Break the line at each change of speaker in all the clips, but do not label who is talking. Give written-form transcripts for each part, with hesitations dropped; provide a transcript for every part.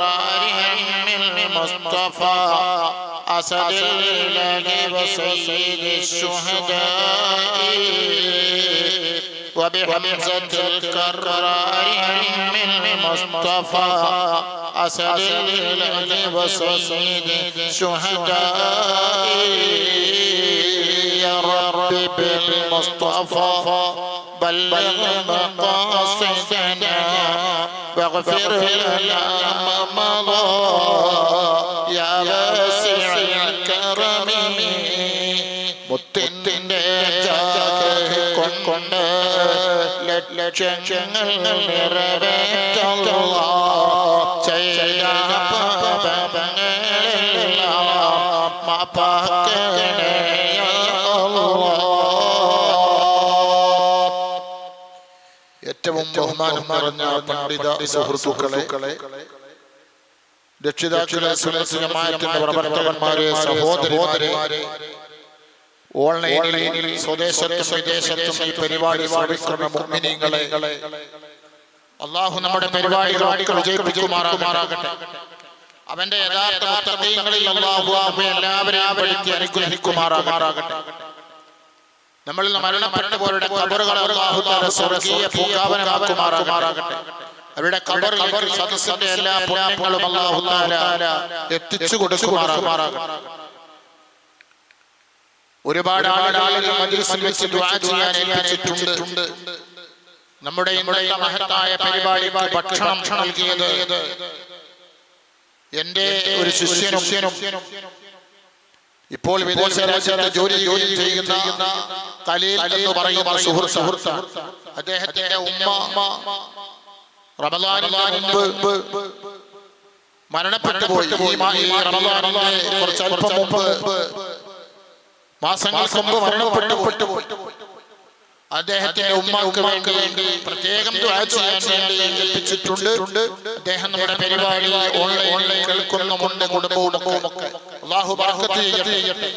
هم المصطفى أسد الله وسيد الشهداء وبحمزة الكرار هم المصطفى أسد الله وسيد الشهداء يا رب بالمصطفى بلغ مقاصدنا واغفر لنا ما مضى يا واسع الكرم മുത്തിന്റെ കൊണ്ട് ലക്ഷങ്ങൾ നിറവേറ്റുള്ള ചെയ്ത പാപങ്ങളെല്ലാം മാപ്പാക്കണേ ഏറ്റവും ബഹുമാനം നിറഞ്ഞ പണ്ഡിത സുഹൃത്തുക്കളെ, രക്ഷിതാക്കളെ, സുന്നത്ത് പ്രവർത്തകന്മാരെ, സഹോദരന്മാരെ, ഓൺലൈനിൽ സ്വദേശത്തും വിദേശത്തും ഈ പരിപാടി ശ്രവിക്കുന്ന മുഅ്മിനീങ്ങളെ, അല്ലാഹു നമ്മുടെ പരിപാടികളൊക്കെ വിജയിപ്പിക്കുമാറാകട്ടെ. അവന്റെ യഥാർത്ഥ മുത്തഖീങ്ങളിൽ അല്ലാഹു എല്ലാവരെയും പഠിച്ച് അനുഗ്രഹിക്കുമാറാകട്ടെ. നമ്മളിൽ നിന്ന് മരണപ്പെട്ടവരുടെ ഖബറുകളെ അല്ലാഹു തആല സ്വർഗ്ഗീയ പൂങ്കാവനമാക്കുമാറാകട്ടെ. അവരുടെ ഖബറിൽ സദസ്സിന്റെ എല്ലാ പുണ്യങ്ങളും അല്ലാഹു തആല എത്തിച്ചു കൊടുക്കുമാറാകട്ടെ. ഒരുപാട് ആളുകൾ മജ്ലിസിൽ വെച്ച് ദുആ ചെയ്യാൻ ഏൽപ്പിച്ചിട്ടുണ്ട്. നമ്മുടെ ഇന്നത്തെ മഹത്തായ പരിപാടിക്ക് ഭക്ഷണം നൽകിയത് എന്റെ ഒരു ശിഷ്യനും ഇപ്പോൾ വിദേശ രാജ്യത്ത് ജോലി ചെയ്യുന്ന ഖലീൽ എന്ന് പറയുന്ന സുഹൃത്ത്, അദ്ദേഹത്തിന്റെ ഉമ്മ റമളാനിന് മുമ്പ് മരണപ്പെട്ടു പോയി. ഈ റമളാനിന്റെ കുറച്ച് അല്പം മുമ്പ് മാസങ്ങൾക്ക് മുമ്പ് മരണപ്പെട്ടു പോയി. അദ്ദേഹത്തിന്റെ ഉമ്മക്ക് വേണ്ടി പ്രത്യേകം ദുആ ചെയ്യാൻ വേണ്ടി ഏൽപ്പിച്ചിട്ടുണ്ട്. അദ്ദേഹം നമ്മുടെ പരിപാടി ഓൺലൈൻ കേൾക്കുന്നുമുണ്ട്, കുടുംബവുമൊക്കെ. അല്ലാഹു ബറക്കത്ത് ചെയ്യട്ടെ.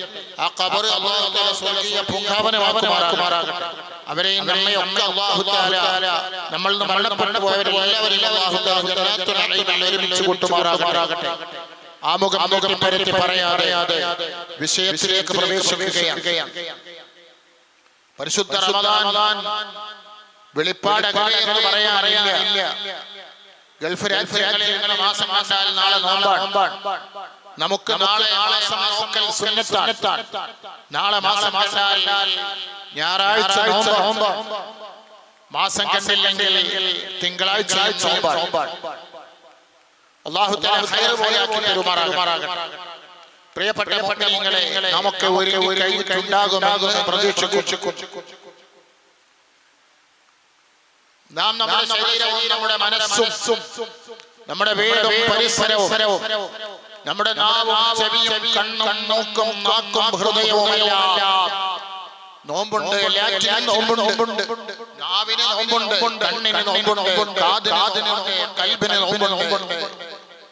ആ ഖബർ അല്ലാഹു തആല സ്വർഗ്ഗീയ പൂങ്കാവനമാക്കുമാറാകട്ടെ. അവരെയും നമ്മയും ഒക്കെ അല്ലാഹു തആല നമ്മളിൽ നിന്ന് മരണപ്പെട്ടു പോയവരെല്ലാവരെയും അല്ലാഹു തആല ജന്നാത്തുൽ നഈമിൽ ഒരുമിച്ച് കൂട്ടുമാറാകട്ടെ. ആമുഖം പരത്തി പറയാതെ വിഷയത്തിലേക്ക് പ്രവേശിക്കുകയാണ്. പരിശുദ്ധ റമദാൻ വെളിപ്പാട് എന്ന് പറയാറില്ല. ഗൾഫ് രാജ്യങ്ങളിൽ ഇങ്ങനെ മാസം മാസാൽ നാളെ നോമ്പാണ്. നമുക്ക് നാളെ നോക്കൽ സുന്നത്താണ്. നാളെ മാസം മാസാൽ ഞായറാഴ്ച നോമ്പ്, മാസം കണ്ടില്ലെങ്കിൽ തിങ്കളാഴ്ച നോമ്പാണ്. അല്ലാഹു തആല ഖൈർ പോലെയാക്കി തരുമാറാകട്ടെ. പ്രിയപ്പെട്ട മുഅ്മിനീങ്ങളെ, നമുക്ക് ഒരു കൈണ്ടാകുമെന്ന് പ്രതീക്ഷിക്കുന്നു. നാം നമ്മുടെ ശരീരവും നമ്മുടെ മനസ്സും നമ്മുടെ വീടും പരിസരവും നമ്മുടെ നാവും ചെവിയും കണ്ണും മൂക്കും നാക്കും ഹൃദയവുമെല്ലാം നോമ്പുണ്ട്. എല്ലാറ്റിനും നോമ്പുണ്ട്. നാവിന് നോമ്പുണ്ട്, കണ്ണിന് നോമ്പുണ്ട്, കാതിന് കൽബിന് നോമ്പുണ്ട്,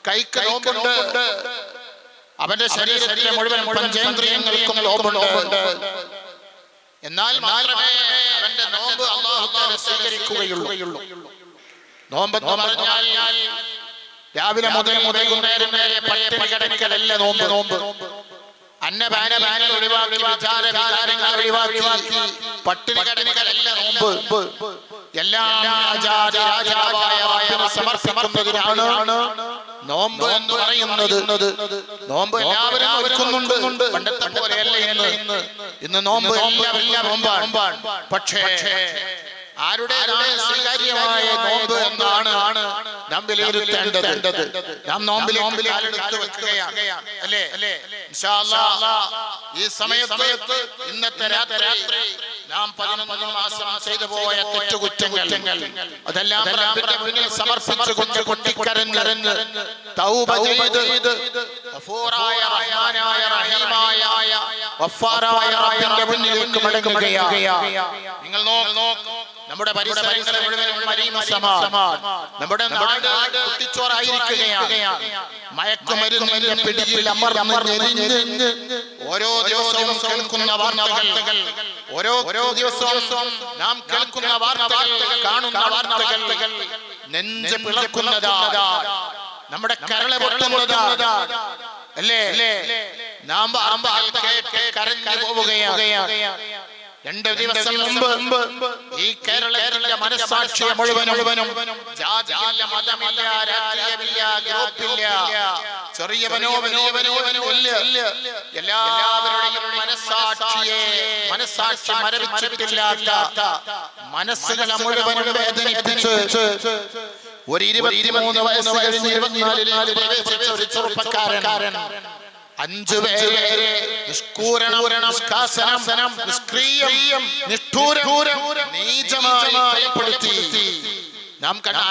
കൈക്ക് നോമ്പുണ്ട്. അവന്റെ ശരീരത്തിലെ മുഴുവൻ പഞ്ചേന്ദ്രിയങ്ങൾക്കും നോമ്പുണ്ട്. എന്നാൽ മാത്രമേ അവന്റെ നോമ്പ് അല്ലാഹു തആല സ്വീകരിക്കുകയുള്ളൂ. നോമ്പ് പറഞ്ഞാൽ രാവിലെ മുതൽ വൈകുന്നേരം വരെ പട്ടിണി കിടക്കലല്ല നോമ്പ്. അന്നപാനങ്ങൾ ഒഴിവാക്കി, വിചാരങ്ങൾ ഒഴിവാക്കി പട്ടിണി കിടക്കലല്ല നോമ്പ്. എല്ലാം രാജാവായ റബ്ബിനെ സമർപ്പിക്കുന്നതിനാണ് നോമ്പ് എന്ന് പറയുന്നത്. നോമ്പ് എല്ലാവരും ഒരുക്കുന്നുണ്ട്. പണ്ടത്തെ പോലെയല്ല ഇന്ന് നോമ്പ് എല്ലാവരും നോമ്പാണ്. പക്ഷേ ആരുടേതാണ് സ്വീകാര്യമായ നോമ്പ് എന്നാണ് നാം വിലയിരുത്തേണ്ടത്. നാം നോമ്പിൽ കാലെടുത്ത് വെക്കുകയാണ്, അല്ലേ? ഇൻഷാ അല്ലാഹ് ഈ സമയത്ത് ഇന്നത്തെ രാത്രി നാം 11 മാസം ചെയ്തു പോയ തെറ്റുകുറ്റങ്ങൾ അതെല്ലാം റബ്ബിന്റെ മുന്നിൽ സമർപ്പിച്ചുകൊണ്ട് കൊട്ടിക്കരഞ്ഞ് തൗബ ചെയ്ത് ഗഫൂറായ റഹ്മാനായ റഹീമായ ഗഫാറായ റബ്ബിന്റെ മുന്നിലേക്ക് മടങ്ങുകയാണ്. നിങ്ങൾ നോക്കൂ, നമ്മുടെ പരിസരങ്ങളെ മുഴുവൻ നമ്മുടെ നാട് കുട്ടിച്ചോറായിരിക്കുകയാണ്. മയക്കുമരുന്നിന്റെ പിടിയിൽ അമർന്ന് ഓരോ ദിവസവും കേൾക്കുന്ന വാർത്തകൾ, ഓരോ ദിവസവും നാം കേൾക്കുന്ന വാർത്തകൾ, കാണുന്ന വാർത്തകൾ നെഞ്ച് പിളർക്കുന്നതാണ്. നമ്മുടെ കരളെ പൊട്ടുന്നത് അല്ലേ? നാം കരഞ്ഞു പോവുകയാണ്. 2 ദിവസം മുമ്പ് ഈ കേരളത്തിന്റെ മനസ്സാക്ഷിയെ മുഴുവനും ജാതിയില്ല, മതമില്ല, രാഷ്ട്രീയമില്ല, ഗ്രൂപ്പില്ല, ചെറിയവനോ വലിയവനോ ഇല്ല, എല്ലാവരുടെയും മനസ്സാക്ഷി മരവിച്ചിട്ടില്ലാത്ത മനസ്സുകളെ മുഴുവനും വേദനിപ്പിച്ച് ഒരു 23 വയസ്സ് കഴിഞ്ഞ് 24 പ്രവേശിച്ച ഒരു ചെറുപ്പക്കാരൻ 5 പേരെ നിഷ്ക്രിയം നിഷ്ഠൂരം നീചമായി കൊലപ്പെടുത്തി. നാം കണ്ട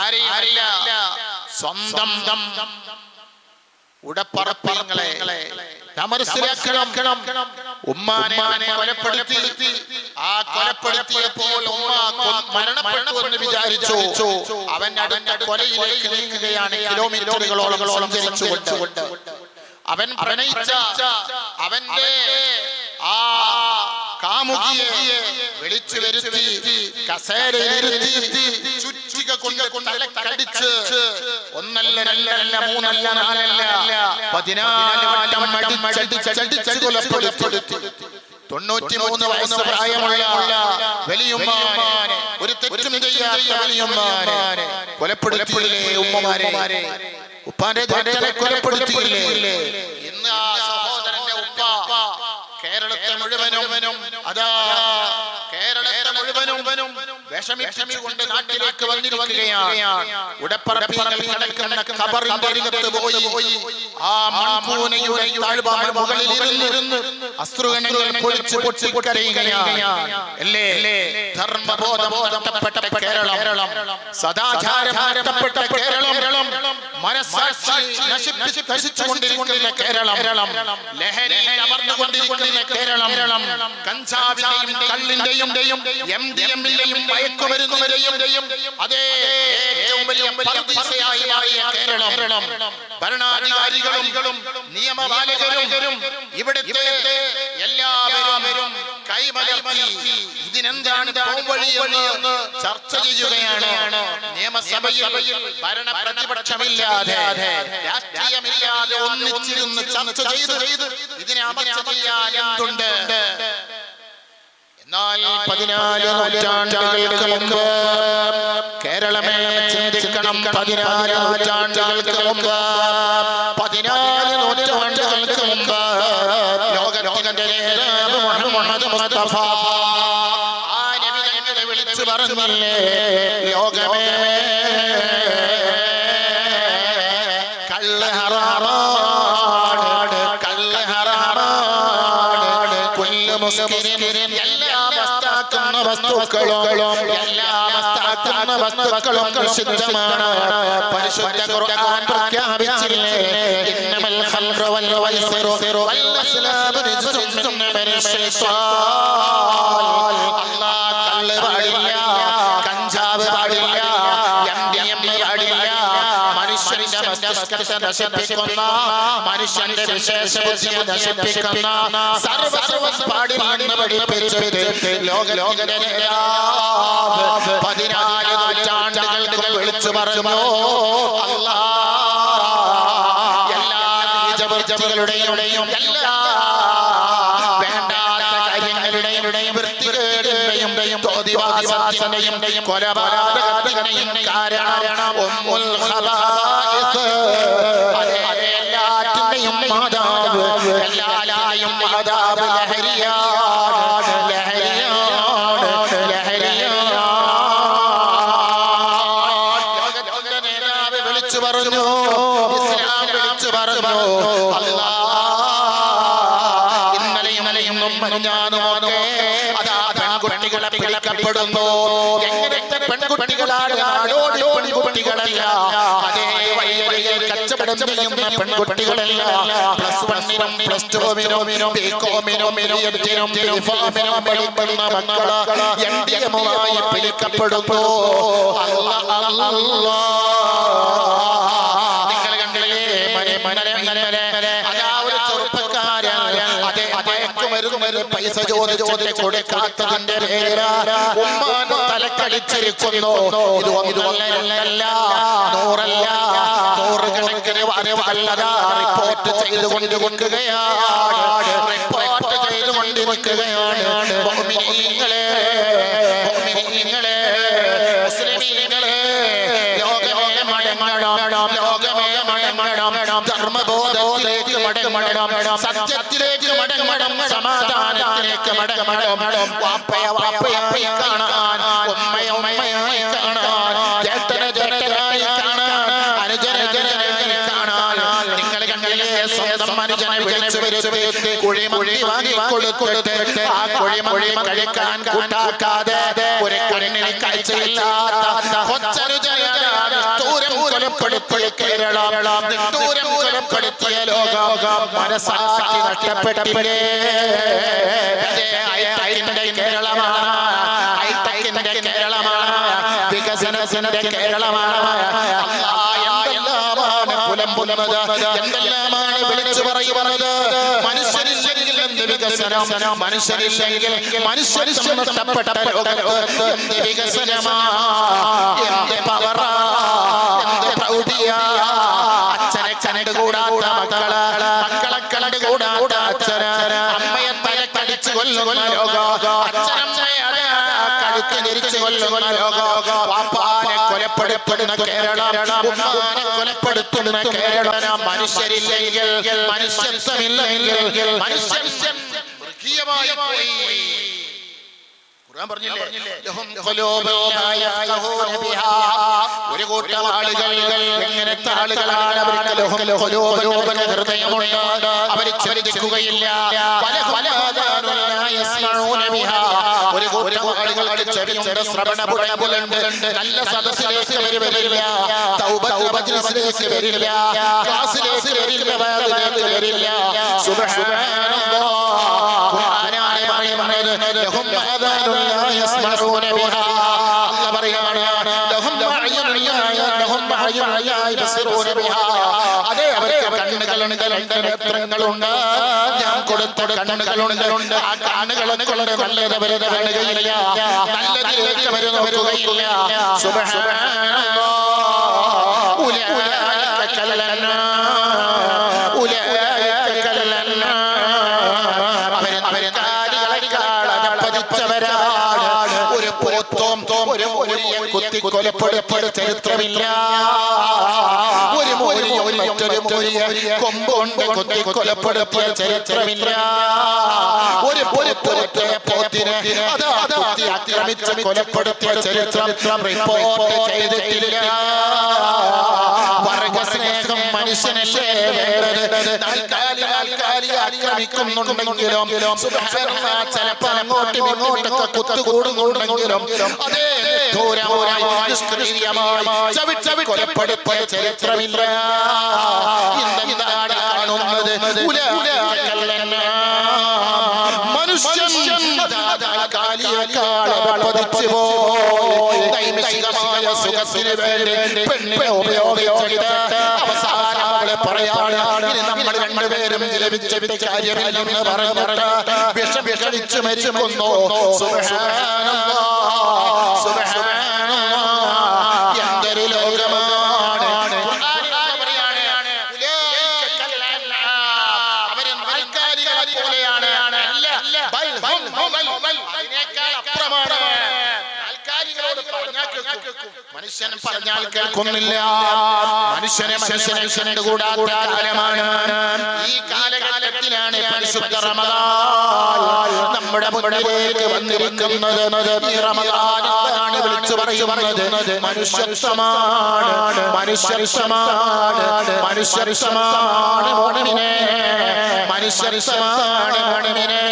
ആരെയല്ല സ്വന്തം ഉടപ്പറപ്പങ്ങളെ ഉമ്മാനെ കൊലപ്പെടുത്തി. ആ കൊലപ്പെടുത്തിയപ്പോൾ ഉമ്മ മരണപ്പെട്ടു എന്ന് വിചാരിച്ചു. അവൻ അടുത്ത കൊലയിലേക്ക് നീങ്ങുകയാണ്. കിലോമീറ്ററുകളോളം സഞ്ചരിച്ചുകൊണ്ട് അവൻ പ്രണയിച്ച അവന്റെ ആ കാമുകിയെ വിളിച്ചു വരുത്തി കസേരയിരുത്തി ചുറ്റിക കൊണ്ട് കടിച്ച് 1 അല്ല 2 അല്ല 3 അല്ല 4 അല്ല 14 വട്ടം അടിച്ച് കൊലപ്പെടുത്തി. 93 വയസ്സ് പ്രായമുള്ള വലിയുമ്മാനെ, ഒരു തെറ്റും ചെയ്യാത്ത വലിയുമ്മാനെ കൊലപ്പെടുത്തിയില്ലേ ഉമ്മമാരെ? ഉപ്പാന്റെ ധനത്തെ കൊലപ്പെടുത്തിയില്ലേ? ഇന്ന് ആ സഹോദരന്റെ ഉപ്പ കേരളത്തെ മുഴുവനും വിഷമിച്ചുകൊണ്ട് നാട്ടിലേക്ക് വന്നിരിക്കുകയാണ്. ഉടപ്പറപ്പികൾ കിടക്കുന്ന ഖബറിന്റെ അരികത്ത് പോയി ആ മൺകൂനയുടെ മുകളിലിരുന്ന് അശ്രുഗണങ്ങൾ പൊളിച്ച് പൊട്ടിക്കരയുകയാണ്. അല്ലേ? ധർമ്മബോധം നഷ്ടപ്പെട്ട കേരളം, സദാചാരം നഷ്ടപ്പെട്ട കേരളം, മനസ്സാക്ഷി നശിച്ചുകൊണ്ടിരിക്കുന്ന കേരളം, ലഹരി അമർന്നുകൊണ്ടിരിക്കുന്ന കേരളം, കഞ്ചാവിന്റെയും കള്ളിന്റെയും MDMA-യും മയക്കുമരുന്നിന്റെയും അതേ ഏറ്റവും വലിയ പറുദീസയായി മാറിയ കേരളം, ഭരണാധികാരികളും നിയമപാലകരും ഇവിടുത്തെ എല്ലാവരും കൈമലർത്തി ഇതിനെന്താണ് പോംവഴിയെന്ന് ചർച്ച ചെയ്യുകയാണ്. നിയമസഭയിൽ ഭരണ പ്രതിപക്ഷമില്ലാതെ രാഷ്ട്രീയമില്ലാതെ ഒന്നിച്ചിരുന്ന് ചർച്ച ചെയ്ത് ഇതിനെ അമർച്ച ചെയ്യാൻ എന്തുണ്ട്? എന്നാൽ 14 നൂറ്റാണ്ടുകൾക്ക് മുമ്പ് കേരളമേ ചിന്തിക്കണം. 14 നൂറ്റാണ്ടുകൾക്ക് മുമ്പ് 14 നൂറ്റാണ്ടുകൾക്ക് മുമ്പ് ലോകത്തിന്റെ നേതാവ് മുഹമ്മദ് മുസ്തഫ ആ നബി തങ്ങളെ വിളിച്ചു പറഞ്ഞില്ലേ, ലോകമേ കള്ള് ഹറാമാണ്, കള്ള് ഹറാമാണ്, കുല്ലു മുസ്ലിമിൻ വസ്തുക്കളും നിഷിദ്ധമാണ്. പരിശുദ്ധ ഖുർആൻ പ്രഖ്യാപിച്ചില്ലേ, ഇന്നമൽ ഖൽറു വൽ വൈസിറു വൽ അസ്ലാബു റിജ്സുൻ മിനശ് ശൈത്വാൻ. അല്ലാഹ് കള്ള് പാടില്ല, കഞ്ചാവ് പാടില്ല, MDMA പാടില്ല. മനുഷ്യന്റെ മസ്തിഷ്കത്തെ നശിപ്പിക്കുന്ന, മനുഷ്യന്റെ വിശേഷ ബുദ്ധിയെ നശിപ്പിക്കുന്ന സർവ്വ പാടില്ലെന്ന് പഠിപ്പിച്ചിട്ട് ലോകത്തിന്റെ നേതാവ് 14 നൂറ്റാണ്ടുകൾക്ക് വിളിച്ചു പറഞ്ഞു, അല്ലാഹ് എല്ലാ നീചവൃത്തികളുടെയും എല്ലാ വേണ്ടാത്ത കാര്യങ്ങളുടെയും വൃത്തികേടിന്റെയും തോതിവാസത്തിന്റെയും കൊലപാതകത്തിന്റെയും കാരണം ഉമ്മുൽ ഖബായിസ്, എല്ലാറ്റിന്റെയും മാതാവ്, എല്ലാറ്റിന്റെയും മാതാവ് ലഹരിയാണ്, ലഹരിയാണ്, ലഹരിയാണ്. ലോകത്തിന്റെ നേതാവ് വിളിച്ചു പറഞ്ഞു, ഇസ്ലാം വിളിച്ചു പറഞ്ഞു, അല്ലാഹ് ഇന്നലെയും ഞാനുമൊക്കെ അതാ പെൺകുട്ടികളെ പിടിക്കപ്പെടുന്നു. എങ്ങനത്തെ പെൺകുട്ടികളാണ്? നാടോടി പെൺകുട്ടികളല്ല, അതേ വഴിയരികെ കച്ചവടം ചെയ്യുന്ന പെൺകുട്ടികളല്ല. +1-നും +2-നും BCom-നും BEdനും BPharm-നും പഠിക്കുന്ന മക്കള് MDMA-യുമായി പിടിക്കപ്പെടുന്നു. നിങ്ങൾ കണ്ടില്ലേ? അതാ ഒരു ചെറുപ്പക്കാരൻ മയക്കുമരുന്ന് പൈസ ചോദിച്ചിട്ട് കൊടുക്കാത്തതിന്റെ പേരിൽ ഉമ്മാന്റെ തലക്കടിച്ചിരിക്കുന്നു. ഇത് ഒന്നല്ല, നൂറല്ല, നൂറുകണക്കിന് വരവല്ലതാ റിപ്പോർട്ട് ചെയ്തുകൊണ്ടിരിക്കുകയാണ്. റിപ്പോർട്ട് ചെയ്തുകൊണ്ടിരിക്കുകയാണ്. മുഅ്മിനീങ്ങളെ, മുഅ്മിനീങ്ങളെ, മുസ്ലിമീങ്ങളെ, ലോകമേ മടങ്ങണം, ലോകമേ മടങ്ങണം, ധർമ്മബോധത്തിലേക്ക് മടങ്ങണം, സത്യത്തിലേക്ക് മടങ്ങണം, സമാധാനത്തിലേക്ക് മടങ്ങണം. വാപ്പയായി കാണാൻ, ഉമ്മയായി കാണാൻ, ജേഷ്ഠനായി കാണാൻ, അനുജനായി കാണാൻ. നിങ്ങൾ കണ്ടില്ലേ സ്വന്തം അനുജനെ വിളിച്ചു വരുത്തി കുഴിമന്തി വാങ്ങിക്കൊടുത്തിട്ട് ആ കുഴിമന്തി കഴിക്കാൻ കൂട്ടാക്കാതെ ഒരു കണ്ണിന് കാഴ്ചയില്ലാത്ത കൊച്ചനുജനായ ദൂരം കൊലപ്പെടുത്തിയ കേരളം, ദൂരം കൊലപ്പെടുത്തിയ ലോകം മനസ്സാക്ഷി നഷ്ടപ്പെട്ടില്ലേ? ഹൈടെക്കിന്റെ കേരളമാണ്, ഹൈടെക്കിന്റെ കേരളമാണ്, വികസനത്തിന്റെ കേരളമാണ്. എന്തെല്ലാമാണ് പുലമ്പുന്നത്, എന്തെല്ലാമാണ് വിളിച്ചു പറയുന്നത്. മനുഷ്യരില്ലെങ്കിൽ എന്ത് വികസനം, മനുഷ്യരില്ലെങ്കിൽ മനുഷ്യരിഷ്ടം നഷ്ടപ്പെട്ട ലോകത്ത് എന്ത് വികസനമാ, എന്ത് പവറാ, എന്ത് പ്രൗഢിയാ. അച്ഛനെ കണ്ടുകൂടാത്ത മക്കളെ, മക്കളെ കണ്ടുകൂടാത്ത അച്ഛന്, അമ്മയെ തലക്കടിച്ചു കൊല്ലുന്ന ലോകം, അച്ഛനമ്മയെ കഴുത്ത് തിരിച്ചു കൊല്ലുന്ന ലോകം, വാപ്പാനെ കൊലപ്പെടുത്തുന്ന കേരളം, ഉമ്മാനെ കൊലപ്പെടുത്തുന്ന കേരളം. മനുഷ്യരില്ലെങ്കിൽ, മനുഷ്യത്വമില്ലെങ്കിൽ മനുഷ്യൻ മൃഗീയമായി പോയി. ഖുർആൻ പറഞ്ഞില്ലേ, ഒരു കൂട്ടം ആളുകൾ, എങ്ങനത്തെ ആളുകളാണ്? അവർക്ക് ഹൃദയമുണ്ട്, അവർ ചിന്തിക്കുകയില്ല. ഒരു കൂട്ടം ആളുകൾക്ക് ചെവിയുണ്ട്, ശ്രവണപുടമുണ്ട്, നല്ല സദസ്സിലേക്ക് വരില്ല, തൗബത്തിലേക്ക് വരില്ല, ക്ലാസ്സിലേക്ക് വരില്ല, വേദിയിലേക്ക് വരില്ല. സുബ്ഹാനല്ലാഹ്, ഖുർആനാണ് പറയുന്നത്, ലഹും ആദാനുൻ ലാ യസ്മഊന ബിഹാ. അല്ലാഹ് പറയാണ്, ലഹും അഅ്യുനുൻ ലാ യബ്സിറൂന ബിഹാ. അതെ, അവർക്ക് കണ്ണുകളുണ്ട്, നേത്രങ്ങളുണ്ട്, ഞാൻ കൊടുത്ത കണ്ണുകളുണ്ട്. ആ കണ്ണുകളെ കൊണ്ട് നല്ലത് അവർ കാണുകയില്ല, നല്ലതിലേക്ക് അവർ നോക്കുകയില്ല. സുബ്ഹാനല്ലാഹ്, ഉലൈക കല്ലന്നാ, ഉലൈക കല്ലന്നാ. അവരെ പതിച്ചവരാണ്. ഒരു പോത്തും ഒരു മൂരിയെ കുത്തി കൊലപ്പെടുത്തിയ ചരിത്രമില്ല. ഒരു മൂരിയെ മറ്റൊരു മൂരിയെ കൊമ്പുകൊണ്ട് കുത്തി കൊലപ്പെടുത്തിയ ചരിത്രമില്ല. ഒരു പോത്തിനെ കുത്തി ആക്രമിച്ച് കൊലപ്പെടുത്തിയ ചരിത്രം റിപ്പോർട്ട് ചെയ്തിട്ടില്ല. വർഗസ്നേഹം മനുഷ്യനല്ലേ വേണ്ടത്? നാൽക്കാലി ആക്രമിക്കുന്നുണ്ടെങ്കിലും ചിലപ്പോ അങ്ങോട്ടും ഇങ്ങോട്ടൊക്കെ കുത്തുകൂടുന്നുണ്ടെങ്കിലും അതേ ഘോരമായി നിഷ്ക്രിയമായി ചവിട്ടി കൊലപ്പെടുത്തിയ ചരിത്രമില്ല. എന്താണ് കാണുന്നത്? മനുഷ്യൻ പതിച്ചു പോയി ദൈമികമായ സുഖത്തിന് വേണ്ടി പെണ്ണിനെ ഉപയോഗിച്ചിട്ട് അവസാനം അവളെ പറയാണ്, ഇനി നമ്മൾ രണ്ടുപേരും ലഭിച്ചിട്ട് കാര്യമില്ലെന്ന് പറഞ്ഞിട്ട് വിഷം കഴിച്ചു മരിക്കുന്നു. സുബ്ഹാനല്ലാഹ്, സുബ്ഹാനല്ലാഹ്, എന്തൊരു ലോകമാണ്. അവര് നാൽക്കാലികളെ പോലെയാണ്. അതിനേക്കാൾ അപ്പുറമാണ്. നാൽക്കാലികളോട് പറഞ്ഞാൽ കേൾക്കും, മനുഷ്യൻ പറഞ്ഞാൽ കേൾക്കുന്നില്ല. മനുഷ്യനെ കൂടാത്ത കാലമാണ്. ഈ കാലഘട്ടത്തിലാണ് പരിശുദ്ധ റമദാൻ നമ്മുടെ മുന്നിലേക്ക് വന്നിരിക്കുന്നത്. ഈ റമദാൻ ആണ് വിളിച്ചു പറയുന്നത് മനുഷ്യത്വമാണ്, മനുഷ്യത്വമാണ്, മനുഷ്യത്വമാണ് മോണിനെ, മനുഷ്യത്വമാണ് മോണിനെ.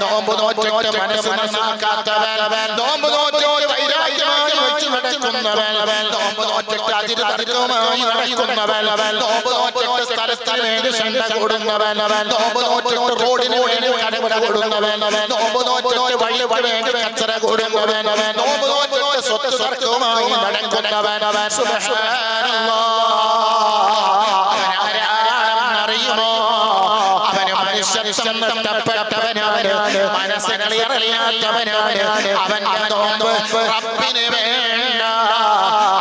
നോമ്പ് നോറ്റിട്ട് മനസ്സ് നന്നാക്കാത്തവൻ, നോമ്പ് നോറ്റിട്ട് വൈരാഗ്യമായി വെച്ച് നടക്കുന്നവൻ, നോമ്പ് നോറ്റിട്ട് അതിരുതർക്കമായി നടക്കുന്നവൻ, നോമ്പ് നോറ്റിട്ട് സ്ഥലത്തിന് വേണ്ടി ശണ്ട കൂടുന്നവൻ, നോമ്പ് നോറ്റിട്ട് റോഡിന് വേണ്ടി കടവിട കൂടുന്നവൻ, നോമ്പ് നോറ്റിട്ട് വഴിക്ക് വേണ്ടി കച്ചറ കൂടുന്നവൻ, നോമ്പ് നോറ്റിട്ട് സ്വത്ത് തർക്കവുമായി നടക്കുന്നവൻ. സുബ്ഹാനല്ലാഹ്, അവനാരാണെന്നറിയുമോ? അവന് മനുഷ്യത്വം നഷ്ടപ്പെട്ട അറിയാത്തവനാണ് അവന്റെ നോമ്പ് റബ്ബിന് വേണ്ട.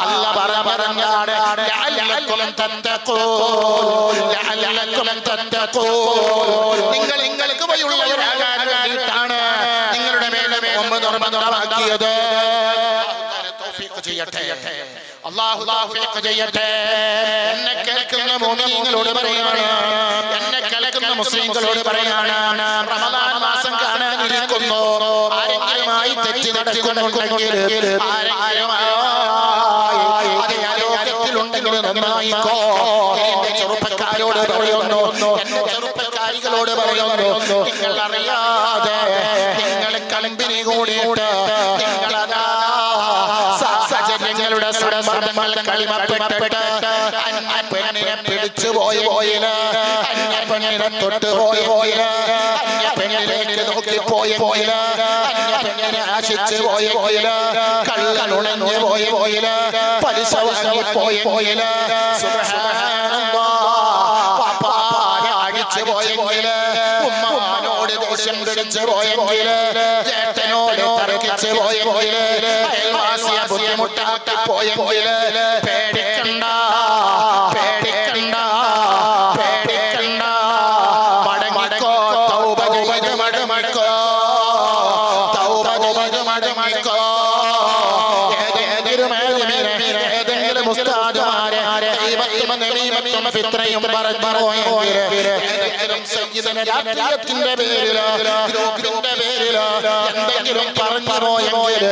അല്ലാഹ് പറഞ്ഞാണ് ലഅല്ലക്കും തത്തഖൂൻ ലഅല്ലക്കും തത്തഖൂൻ. നിങ്ങൾക്ക് വഴിയുള്ളവരാകാൻ വേണ്ടിയിട്ടാണ് നിങ്ങളുടെ മേലെ നോമ്പ് നിർബന്ധമാക്കിയത്. അല്ലാഹു തൗഫീഖ് ചെയ്യട്ടെ. എന്നെ കേൾക്കുന്ന മുഅ്മിനീങ്ങളോട് പറയാണ്, എന്നെ കേൾക്കുന്ന മുസ്ലിങ്ങളോട് പറയാണ്, റമദാൻ മാസം കാണാനിരിക്കുന്നു. ആരെങ്കിലുമായി തെറ്റി നടക്കുന്നുണ്ടെങ്കിൽ ആരോഗ്യത്തിലുണ്ടെങ്കിൽ നന്നായിക്കോ. എന്റെ ചെറുപ്പക്കാരോട് പറയുന്നു, എന്റെ ചെറുപ്പക്കാരികളോട് പറയുന്നു, നിങ്ങൾ അറിയാതെ നിങ്ങൾ കലമ്പിനി കൂടിയിട്ട് നിങ്ങളതാ സാഹചര്യങ്ങളുടെ സുരമർദ്ദങ്ങൾ കളിമപ്പെട്ടിട്ട് അന്യ പെണ്ണിനെ പിടിച്ചു പോയില്ല, അന്യ പെണ്ണിനെ തൊട്ട് പോയില്ല, അന്യ പെണ്ണിലേക്ക് നോക്കി പോയില്ല, അന്യ പെണ്ണിനെ ആശിച്ചു പോയില്ല, കള്ളനുണഞ്ഞു പോയില്ല, പലിശ വാങ്ങി പോയില്ല, അടിച്ചു പോയെങ്കില്, ഉമ്മാനോട് ദേഷ്യം പിടിച്ചു പോയെങ്കില്, ചേട്ടനോട് തർക്കിച്ചു പോയെങ്കില്, അയൽവാസിയെ ബുദ്ധിമുട്ടാക്കി പോയെങ്കില് പേടിക്കണ്ട, പേടിക്കണ്ട, പേടിക്കണ്ട. മടങ്ങിക്കോ, തൗബ ചെയ്ത് മടങ്ങിക്കോ, തൗബ ചെയ്ത് മടങ്ങിക്കോ. ഏതെങ്കിലും ഉസ്താദുമാരെ ദൈവത്തും ഫിത്രയും രാഷ്ട്രീയത്തിന്റെ പേരിലോ ഗ്രൂപ്പിന്റെ പേരിലോ എന്തെങ്കിലും പറഞ്ഞു പോയെങ്കിൽ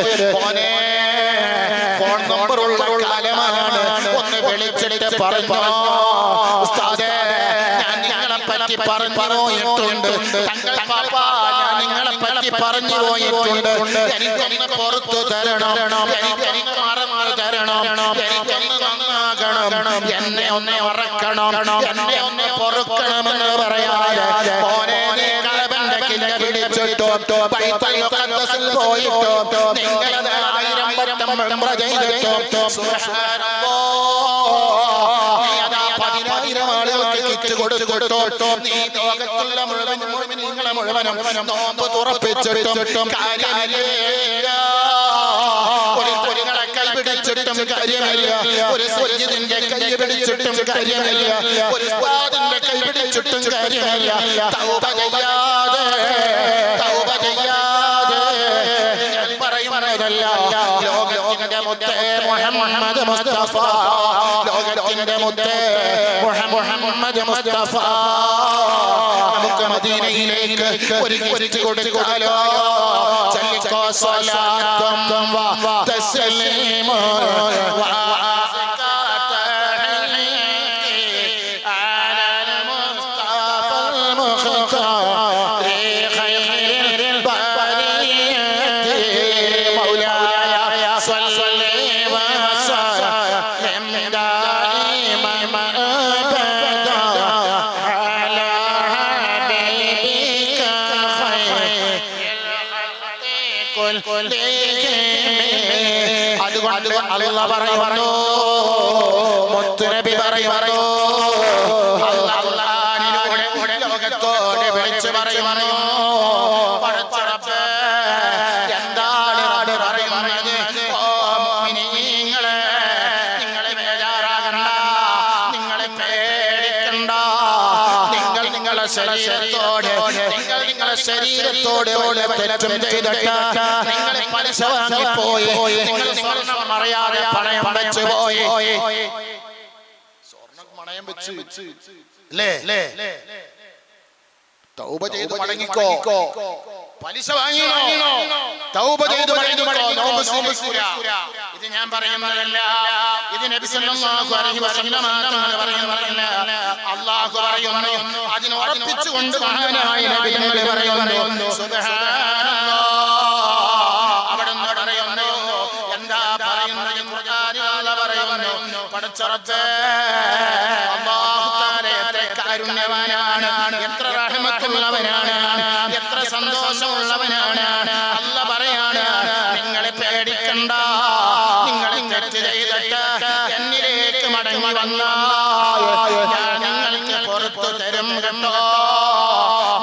ഫോൺ നമ്പറുള്ള കാലമാണ്. ഒന്ന് വിളിച്ചിട്ട് പറഞ്ഞു, ഉസ്താദേ ഞാൻ നിങ്ങളെ പറ്റി പറഞ്ഞു പോയിട്ടുണ്ട്, തങ്ങൾ പാപ്പ ഞാൻ നിങ്ങളെ പറ്റി പറഞ്ഞു പോയിട്ടുണ്ട്, എനിക്കൊന്ന് പുറത്തു തരണം, എനിക്കൊന്ന് മാറി തരണം, എനിക്കൊന്ന് നന്നാകണം, എന്നെ ഒന്ന് മറക്കണം, എന്നെ ഒന്ന് പൊറുക്കണമെന്ന് പറയാതെ മോനെ നീ കളവന്റെ കില്ല പിടിച്ചിട്ടോ പൈതൽ മുഖദ്ദസിൽ പോയിട്ടോ നിങ്ങളത് 1000 വട്ടം ഉംറ ചെയ്തിട്ടോ സുബ്ഹാനല്ലാഹ് നീ അതാ 10,000 ആളുകൾക്ക് കിറ്റ് കൊടുത്തിട്ടോ നീ ലോകത്തുള്ള മുഴുവൻ മുഅ്മിനീങ്ങളെ മുഴുവനും നോമ്പ് തുറപ്പിച്ചിട്ടും കാര്യമില്ല. ഒരു കൈപിടിച്ചിട്ടും കാര്യമില്ല, ഒരു സയ്യിദിന്റെ കൈ പിടിച്ചിട്ടും കാര്യമില്ല, ഒരു ഉസ്താദിന്റെ കൈ പിടിച്ചിട്ടും കാര്യമില്ല. തൗബ ചെയ്യാതെ, തൗബ ചെയ്യാതെ ഞാൻ പറയുന്നതല്ല. ലോകത്തിന്റെ മുത്തേ മുഹമ്മദ് മുസ്തഫ, ലോകത്തിന്റെ മുത്തേ മുഹമ്മദ് മുസ്തഫ നമുക്ക് മദീനയിലേക്ക് ഒരു ഗിഫ്റ്റ് കൊടുക്കാലോ. ചൊല്ലിക്കോ സ്വലാത്തും തസ്ലീമും അതുകൊണ്ട് അല്ലാഹ് പറയുന്നു, മുത്തുനബി പറയുന്നു, അല്ലാഹ് ലോകത്തോട് വിളിച്ചു പറയുന്നു, പടച്ചറബ്ബേ എന്താണ് പറയുന്നത്? ഓ മുഅ്മിനീങ്ങളെ, നിങ്ങളെ ബേജാറാകണ്ട, നിങ്ങളെ പേടിക്കണ്ട. നിങ്ങൾ നിങ്ങളെ ശരീരത്തോട് വല്ല തെറ്റും ചെയ്തിട്ട് നിങ്ങളെ പലിശ വാങ്ങിപ്പോയി, നിങ്ങൾ അറിയാതെ പണയം വെച്ച് പോയി, സ്വർണ്ണം പണയം വെച്ച് അല്ലേ, തൗബ ചെയ്ത് മടങ്ങിക്കോ. പലിശ വാങ്ങിയോ, തൗബ ചെയ്ത് മടങ്ങിക്കോ. നോമ്പ് സ്വീകരിക്കൂല. ഇത് ഞാൻ പറയുന്നതല്ല, ഇത് നബി സല്ലല്ലാഹു അലൈഹി വസല്ലം തങ്ങൾ പറയുന്നതല്ല, അല്ലാഹു പറയുന്നു. അതിനെ ഉറപ്പിച്ചുകൊണ്ട് മഹാനായ നബി തങ്ങൾ പറയുന്നു, സുബ്ഹാനല്ലാഹ്. അവിടുന്ന് പറയുന്നു, എന്താ പറയുന്നത്? ഖുർആനിൽ അല്ലാഹു പറയുന്നു, പടച്ചറബ്ബേ അല്ലാഹു തആല എത്ര കാരുണ്യവാനാണ്, എത്ര റഹ്മത്തുള്ളവനാണ്, എത്ര സന്തോഷമുള്ളവനാണ്. അല്ലാഹു പറയാണ്, നിങ്ങളെ പേടിക്കണ്ട, നിങ്ങളെ തെറ്റ് ചെയ്തിട്ട് എന്നിലേക്ക് മടങ്ങി വന്നാൽ ഞാൻ നിങ്ങൾക്ക് പുറത്തു തരും കേട്ടോ,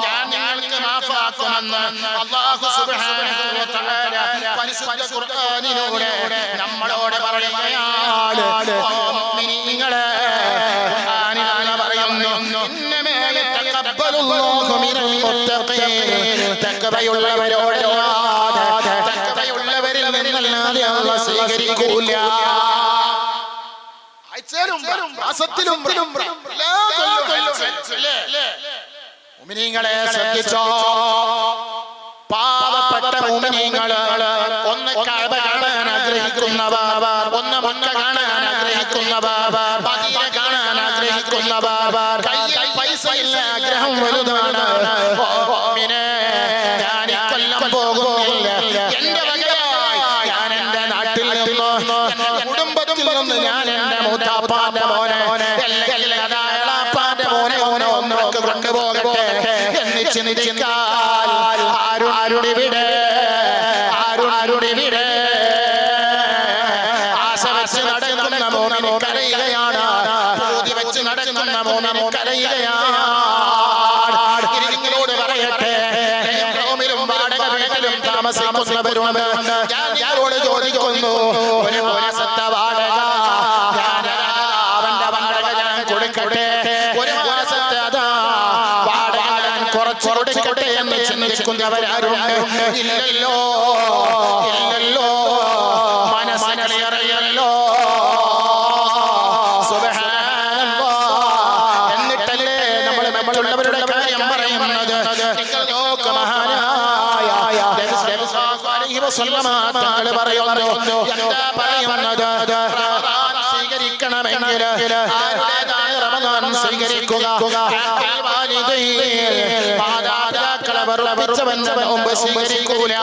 ഞാൻ നിങ്ങൾക്ക് മാഫാക്കുമെന്ന് അല്ലാഹു സുബ്ഹാനഹു പരിശുദ്ധ ഖുർആനിലൂടെ നമ്മളോട് പറയുകയാണ്, മുഅ്മിനീങ്ങളെ ഖുർആനിൽ പറയുന്നു, ഇന്നമാ യതഖബ്ബലുല്ലാഹു മിനൽ മുത്തഖീൻ, തഖ്വയുള്ളവരോടല്ലാതെ തഖ്വയുള്ളവരിൽ നിന്നല്ലാതെ അല്ലാഹു സ്വീകരിക്കൂല. മുഅ്മിനീങ്ങളെ ശ്രദ്ധിച്ചോ, പാവപ്പെട്ട മുഅ്മിനീങ്ങള് ഒന്ന് കഅബ കാണാൻ ആഗ്രഹിക്കുന്നവർ, ഒന്ന് മക്ക കാണാൻ ആഗ്രഹിക്കുന്നവർ, മദീന കാണാൻ ആഗ്രഹിക്കുന്നവർ, കയ്യിൽ പൈസയില്ല, ആഗ്രഹം വലുതാണ്. മുഅ്മിനേ, ഞാൻ കൊല്ലം പോകുന്നില്ല, എന്റെ വകയായി ഞാൻ എന്റെ നാട്ടിൽ നിന്ന്, എന്റെ കുടുംബത്തിൽ നിന്ന് ഞാൻ എന്റെ മൂത്താപ്പാന്റെ മോനെ ഒന്നൊക്കെ കൊണ്ടുപോകട്ടെ എന്ന് ചിന്തിക്കാൻ ആരുടെ വിടെ ആശ വെച്ച് നടക്കുന്ന മോനെ കരയുകയാണ്, പൂതി വെച്ച് നടക്കുന്ന മോനെ കരയുകയാണ്. നിങ്ങളോട് പറയട്ടെ, റൂമിലും വാടക വീട്ടിലും താമസിക്കുന്നവരുണ്ട്, ഞാൻ നിങ്ങളോട് ചോദിക്കുന്നു, ഒരു മാസത്തെ വാടക അവന്റെ വാടക ഞാൻ കൊടുക്കട്ടെ, ഒരു മാസത്തെ അതാ വാടക ഞാൻ കുറച്ച് കൊടുക്കട്ടെ എന്ന് ചിന്തിക്കുന്നവരാരുണ്ട്? ഇല്ലല്ലോ, ഇല്ലല്ലോ, മനസ്സറിയല്ലോ. എന്നിട്ടല്ലേ നമ്മൾ മറ്റുള്ളവരുടെ കാര്യം പറയുന്നത്? നിങ്ങൾ നോക്ക്, മഹാനായ തങ്ങൾ പറയുന്നു, എന്താ പറയുന്നത്? സ്വീകരിക്കണമെങ്കിൽ ആരുടേതാണ് റമദാൻ സ്വീകരിക്കുക? മാതാപിതാക്കളെ വെറുപ്പിച്ചവന്റെ നോമ്പ് സ്വീകരിക്കൂല,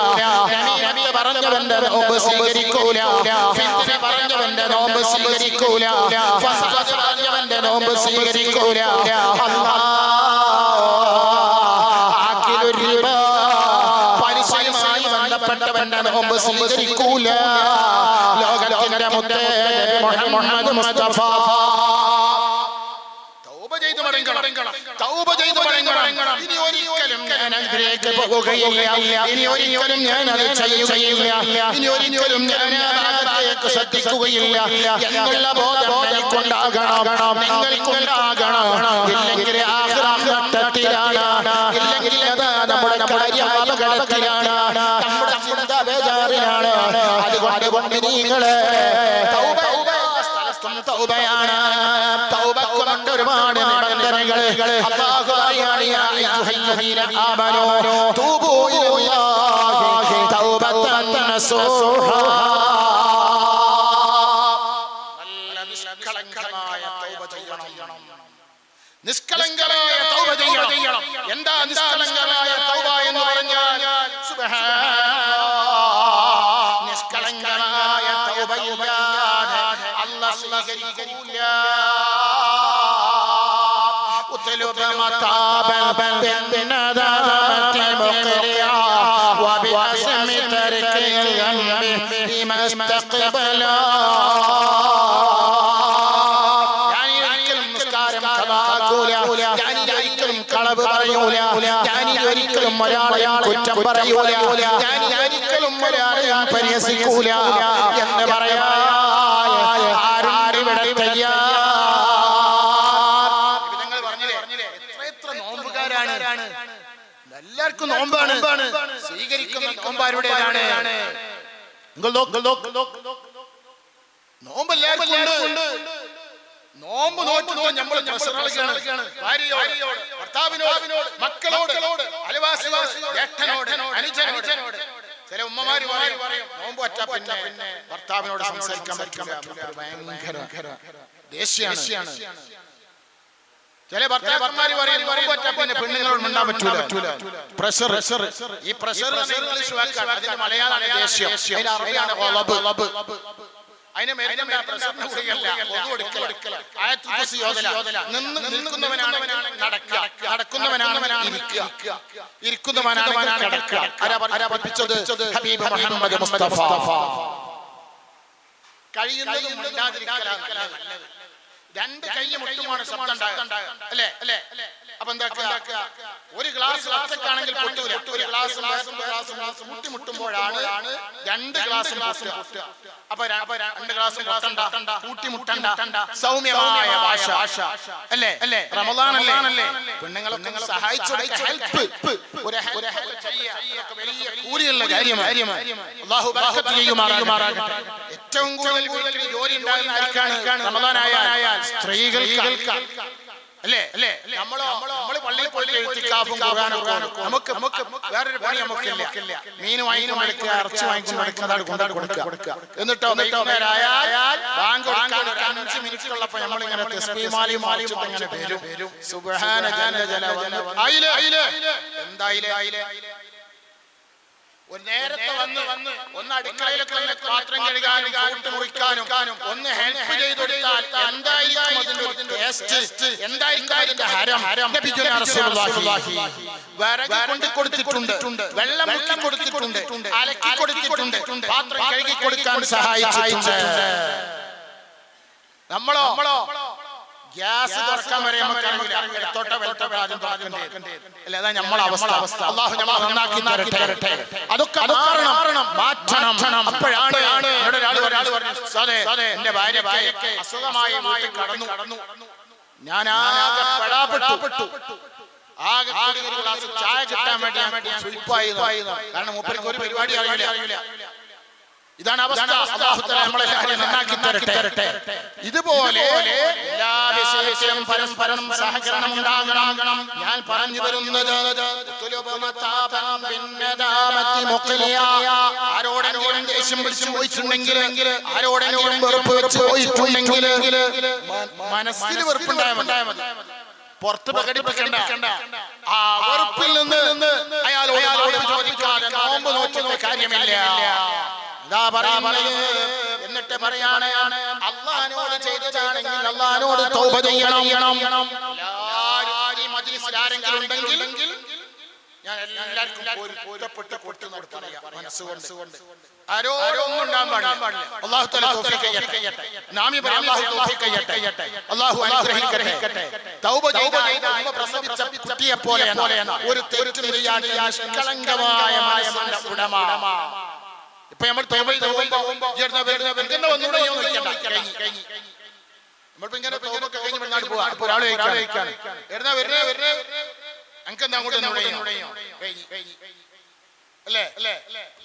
നബി പറഞ്ഞവന്റെ നോമ്പ് സ്വീകരിക്കൂല, ഫിത്ന പറഞ്ഞവന്റെ നോമ്പ് സ്വീകരിക്കൂല, ഫസാദ് പറഞ്ഞവന്റെ നോമ്പ് സ്വീകരിക്കൂല. പലിശയുമായി ബന്ധപ്പെട്ടവന്റെ നോമ്പ് സ്വീകരിക്കൂല. ലോകത്തിന്റെ മുത്തേ മുഹമ്മദ് മുസ്തഫ തൗബ ചെയ്തു മടങ്ങണം. ഇനി ഒരിക്കലും ഞാൻ അതിലേക്ക് പോവുകയില്ല, ഇനി ഒരിക്കലും ഞാൻ അത് ചെയ്യുകയില്ല, ഇനി ഒരിക്കലും ഞാൻ അതിലേക്ക് ശ്രദ്ധിക്കുകയില്ല എന്നുള്ള ബോധം എനിക്കുണ്ടാകണം, നിങ്ങൾക്കുണ്ടാകണം. ഇല്ലെങ്കിൽ ആഖിറം ഘട്ടത്തിലാണ്, ഇല്ലെങ്കിൽ അതാ നമ്മുടെ കാര്യം അപകടത്തിലാണ്, നമ്മുടെ ചിന്ത ബേജാറിലാണ്. അതുകൊണ്ട് നിങ്ങളെ തൗബയാണ്, തൗബക്കുണ്ട് ഒരുപാട് നിബന്ധനകൾ. അല്ലാഹു പറയാണ്, യാ അയ്യുഹല്ലദീന ആമനൂ തൂബൂ ഇലല്ലാഹി തൗബതൻ നസൂഹാ. നല്ല നിഷ്കളങ്കമായ തൗബ ചെയ്യണം, നിഷ്കളങ്കമായ തൗബ ചെയ്യണം. എന്താ നിഷ്കളങ്കമായ തൗബ എന്ന് പറഞ്ഞാൽ? സുബ്ഹാനല്ലാഹ്, നിഷ്കളങ്കമായ തൗബയില്ലാതെ അല്ലാഹു സ്വീകരിക്കൂല. ഉത്ലുബ മതാബൻ ബിനദാമതി മുഖ്രിയ വബിഅസ്മി തർകിൽ ഗംബി ബിമസ്തഖബല. കളവ് പറയൂല, ഞാൻ ഒരിക്കലും ഒരാളെയും കുറ്റം പറയൂല, ഞാൻ ഒരിക്കലും ഒരാളെയും പരിഹസിക്കൂല എന്ന് പറയാൻ ആരിവിടെ തയ്യാർ? എത്ര നോമ്പുകാരാണ്, എല്ലാവർക്കും നോമ്പാണ്, സ്വീകരിക്കുന്ന നോമ്പാരുടേതാണ്. നോമ്പ് എല്ലാവർക്കും ഉണ്ട്. നോമ്പ് നോക്കുമ്പോൾ നമ്മൾ ഭാര്യയോട്, ഭർത്താവിനോട്, മക്കളോട്, അയൽവാസിയോട്, ജ്യേഷ്ഠനോട്, അനുജനോട്. ചില ഉമ്മമാര് പറയും നോമ്പ് പറ്റ പിന്നെ ഭർത്താവിനോട് സംസാരിക്കാൻ പറ്റില്ല, ഭയങ്കര ദേഷ്യാണ്. ചില ഭർത്താക്കന്മാര് പറയും നോമ്പ് പറ്റ പിന്നെ പെണ്ണുങ്ങളോട് മിണ്ടാൻ പറ്റൂല. പ്രഷർ, ഈ പ്രഷർ ഇംഗ്ലീഷ് വാക്കാണ്, അതിന്റെ മലയാളമാണ് ദേഷ്യം, അതിന്റെ അറബിയാണ് ഖളബ്. അതിനെ നിൽക്കുന്നവനാണ് നടക്കുക, നടക്കുന്നവനാണ് ഇരിക്കുന്നവനാണ് കിടക്കുക. പഠിപ്പിച്ചത് ഹബീബ് മുഹമ്മദ് മുസ്തഫ. കഴിയുന്നതും മിണ്ടാതിരിക്കലാണ് നല്ലത്. രണ്ട് കൈ മുട്ടുമാണ് ശബ്ദം ഉണ്ടാകുക അല്ലേ അല്ലേ? അപ്പൊ എന്താ, ഒരു ഗ്ലാസ് ഒറ്റക്കാണെങ്കിൽ പൊട്ടൂല, ഒരു ഗ്ലാസ് മുട്ടുമ്പോഴാണ് രണ്ട് ഗ്ലാസ് പൊട്ടുക. അപ്പൊ രണ്ട് ഗ്ലാസ് കൂട്ടിമുട്ടണ്ട, സൗമ്യമായ ഭാഷ അല്ലേ അല്ലേ? റമദാനല്ലേ, പെണ്ണുങ്ങളെ സഹായിച്ചു വലിയ കൂലിയുള്ള കാര്യമാണ്. അല്ലാഹു ബർക്കത്ത് ചെയ്യുമാറാകട്ടെ. ഏറ്റവും കൂടുതൽ ജോലി ഉണ്ടാകുന്ന ആർക്കാണ്? റമദാനായാൽ സ്ത്രീകൾക്ക് അല്ലേ അല്ലേ? നമ്മള് പള്ളിയിൽ പോയി എഴുത്തിക്കാഫും നമുക്ക് വേറൊരു പണി നമുക്കില്ല. മീൻ വാങ്ങിക്കൊടുക്കുക, ഇറച്ചി വാങ്ങിക്കൊടുക്കുക, എന്നിട്ടോ ബാങ്ക് കൊടുക്കാൻ ഒരു 5 മിനിറ്റ് ഉള്ളപ്പോ നമ്മളിങ്ങനെ തസ്ബീഹും ഇങ്ങനെ വരും. സുബ്ഹാന ജല്ല ജലാലുഹു. എന്തായില്ലേ? ഒരു നേരത്തെ വന്ന് ഒന്ന് അടുക്കളയിലൊക്കെ പാത്രം കഴുകാനും കൂട്ട് മുറിക്കാനും ഒന്ന് ഹെൽപ്പ് ചെയ്ത് കൊടുത്താൽ എന്തായിരിക്കും അതിന്റെ ടേസ്റ്റ്, എന്തായിരിക്കും അതിന്റെ ഹരം? നബിയുനാ റസൂലുള്ളാഹി വരക കൊണ്ട് കൊടുത്തിട്ടുണ്ട്, വെള്ളം മുക്കി കൊടുത്തിട്ടുണ്ട്, അലക്കി കൊടുത്തിട്ടുണ്ട്, പാത്രം കഴുകി കൊടുക്കാൻ സഹായിച്ചിട്ടുണ്ട്. നമ്മളോ ഗ്യാസ് തുറക്കാൻ വരെ നമുക്കറിയില്ല. അതാ നമ്മളെ അവസ്ഥ. അല്ലാഹു നമ്മളെ നന്നാക്കി തരട്ടെ. അതൊക്കെ മാറ്റണം. അപ്പോഴാണ് ഒരാൾ പറഞ്ഞു, അതെ എന്റെ ഭാര്യ അസുഖമായി കടന്നു, ഞാൻ ആകെ പെടാപ്പെട്ടു, ആകെ ഒരു ഗ്ലാസ് ചായ കിട്ടാൻ വേണ്ടി സ്വീപ്പായി. കാരണം മൂപ്പർക്ക് ഒരു പരിപാടി അറിയില്ല. ഇതാണ് അവസ്ഥ. അല്ലാഹു തആല നമ്മളെ നന്നാക്കി തരട്ടെ. ഇതുപോലെ എല്ലാ വിഷയത്തിലും പരസ്പരം സഹകരണം ഉണ്ടാകണം. ഞാൻ പറഞ്ഞു വരുന്നത് ആരോടെങ്കിലും ദേഷ്യം പിടിച്ചു പോയിട്ടുണ്ടെങ്കിൽ, ആരോടെങ്കിലും വെറുപ്പ് വെച്ച് പോയിട്ടുണ്ടെങ്കിൽ മനസ്സിൽ വെറുപ്പുണ്ടായാൽ മതി, പുറത്ത് പ്രകടിപ്പിക്കണ്ട. ആ വെറുപ്പിൽ നിന്ന് അയാളോട് ചോദിക്കാതെ നോമ്പ് നോക്കുന്ന കാര്യമില്ല. എന്നിട്ട് പറയാണ്, അല്ലാഹുവിനോട് ചെയ്തതാണെങ്കിൽ അല്ലാഹുവിനോട് തൗബ ചെയ്യണം. ആരെങ്കിലും ഉണ്ടെങ്കിൽ ഞാൻ എല്ലാവർക്കും പൊരുത്തപ്പെട്ട് കൊട്ടു നടത്തറിയാം മനസ്സുകൊണ്ട്. ആരോടൊന്നും ഉണ്ടാകാൻ പാടില്ല. അല്ലാഹു തആല തൗഫീഖ് ചെയ്യട്ടെ. നാമി പറ അല്ലാഹു തൗഫീഖ് ചെയ്യട്ടെ. അല്ലാഹു അനുഗ്രഹിക്കട്ടെ. തൗബ ചെയ്ത പ്രസവിച്ച കുട്ടിയെ പോലെയാണ് ഒരു തെറ്റും ചെയ്യാത്ത നിഷ്കളങ്കമായ മനസ്സിന്റെ ഉടമ. ഇപ്പൊ നമ്മൾ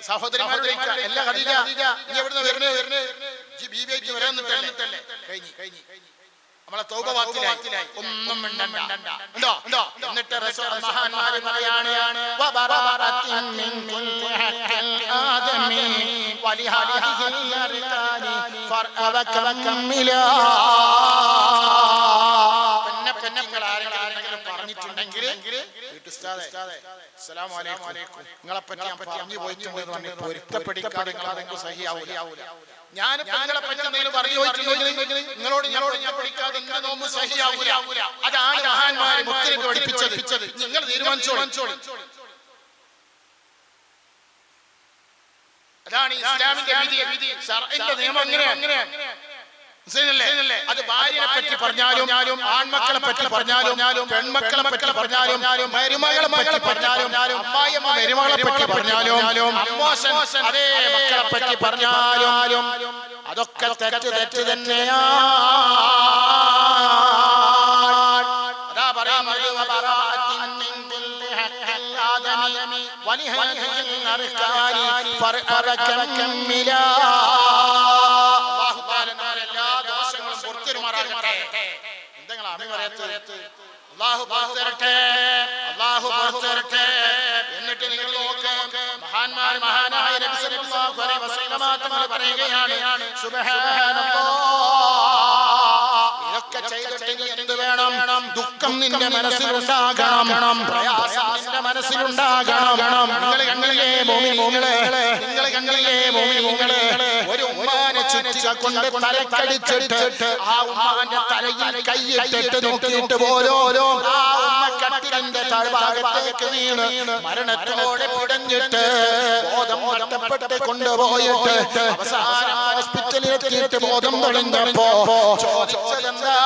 സഹോദരിമാരുടെ എല്ലാ നമ്മളെ തൗബ വാക്കിലായി ഒന്നും മിണ്ടണ്ട. എന്നിട്ട് മഹാന്മാര് പറയാണ്, പറഞ്ഞിട്ടുണ്ടെങ്കിൽ നിങ്ങളെ പറ്റി ഞാൻ പറഞ്ഞു പോയിട്ടുണ്ടെന്ന് പൊരുത്തപ്പെടിക്കാതെ സഹിയാവൂല. ഞാൻ നിങ്ങളെ പറ്റി എന്തെങ്കിലും പറഞ്ഞു നിങ്ങളോട് ഞാൻ പഠിക്കാതെ നോമ്പ് സഹിയാവൂല. അതാണ് മഹാന്മാരെ മുത്തനബി പഠിപ്പിച്ചത്. നിങ്ങൾ തീരുമാനിച്ചോളൂ. അതാണ് ഇസ്ലാമിന്റെ വിധി, ശർഇന്റെ നിയമം. അങ്ങനെ അത് ഭാര്യനെ പറ്റി പറഞ്ഞാലും, ആൺമക്കളെ പറ്റി പറഞ്ഞാലും, പെൺമക്കളെ പറ്റി പറഞ്ഞാലും, മരുമകളെ പറ്റി പറഞ്ഞാലും, അമ്മായിയമ്മ മരുമകളെ പറ്റി പറഞ്ഞാലും, അമ്മോശൻ അതേ മക്കളെ പറ്റി പറഞ്ഞാലും അതൊക്കെ തെറ്റ് തന്നെയാണ്. അതാ പറയുന്നത്, എന്നിട്ട് നിങ്ങൾ നോക്ക്, മഹാനായ നബി സല്ലല്ലാഹു അലൈഹി വസല്ലം തങ്ങൾ പറയുകയാണ്, സുബ്ഹാനല്ലാഹ്, ഇതൊക്കെ ചെയ്തിട്ട് എന്ത് വേണം? ദുഃഖം നിന്റെ മനസ്സിലുണ്ടാകണം, പ്രയാസം നിന്റെ മനസ്സിലുണ്ടാകണം. നിങ്ങൾ കണ്ണിലെ മോമിനീങ്ങളെ, ഒരു ഉമ്മാനെ ചുറ്റിക്കൊണ്ട് തലക്കടിച്ചിട്ട് ആ ഉമ്മാന്റെ തലയിൽ കൈയിട്ടിട്ട് നോക്കിയിട്ട് പോലും ആ ഉമ്മക്ക് കട്ടിലിന്റെ താഴ്ഭാഗത്തേക്ക് വീണ് മരണത്തോടെ പിടഞ്ഞിട്ട് ബോധം നഷ്ടപ്പെട്ട് കൊണ്ടുപോയിട്ട് അവസാനം ഹോസ്പിറ്റലിൽ എത്തിയിട്ട് ബോധം തെളിഞ്ഞപ്പോ ചോദിച്ചതെന്താ,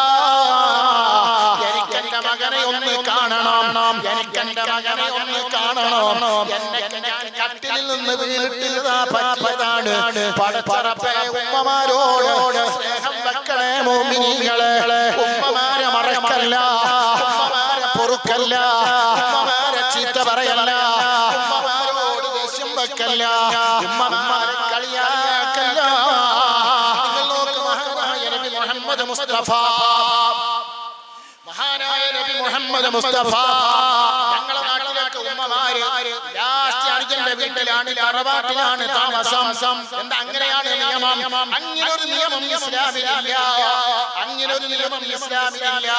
എനിക്കെന്റെ മകനെ ഒന്ന് കാണണം, എനിക്കെന്റെ മകനെ ഒന്ന് കാണണം, എന്നെ ഞാൻ കട്ടിലിൽ നിന്ന് വീട്ടിൽ പറ്റിയതാണ്. പടച്ചറപ്പേ, ഉമ്മമാരോട് സ്നേഹം വെക്കണേ മോമിനികളെ. ഉമ്മമാരെ മറക്കല്ല, ഉമ്മമാരെ പൊറുക്കല്ല, ഉമ്മമാരെ ചീത്ത പറയല്ല, ഉമ്മമാരോട് ദേഷ്യം വെക്കല്ല, ഉമ്മമാരെ കളിയാക്കല്ല. നിങ്ങൾ നോക്ക്, മഹാനായ നബി മുഹമ്മദ് മുസ്തഫ, മഹാനായ നബി മുഹമ്മദ് മുസ്തഫ ഞങ്ങളെ നാട്ടിലൊക്കെ ഉമ്മമാര് ലാസ്റ്റ് അർജന്റെ വീട്ടിലാണ്, തറവാട്ടിലാണ് താമസം. എന്താ അങ്ങനെയാണ് നിയമം? അങ്ങനൊരു നിയമം ഇസ്ലാമിലില്ല, അങ്ങനൊരു നിയമം ഇസ്ലാമിലില്ല.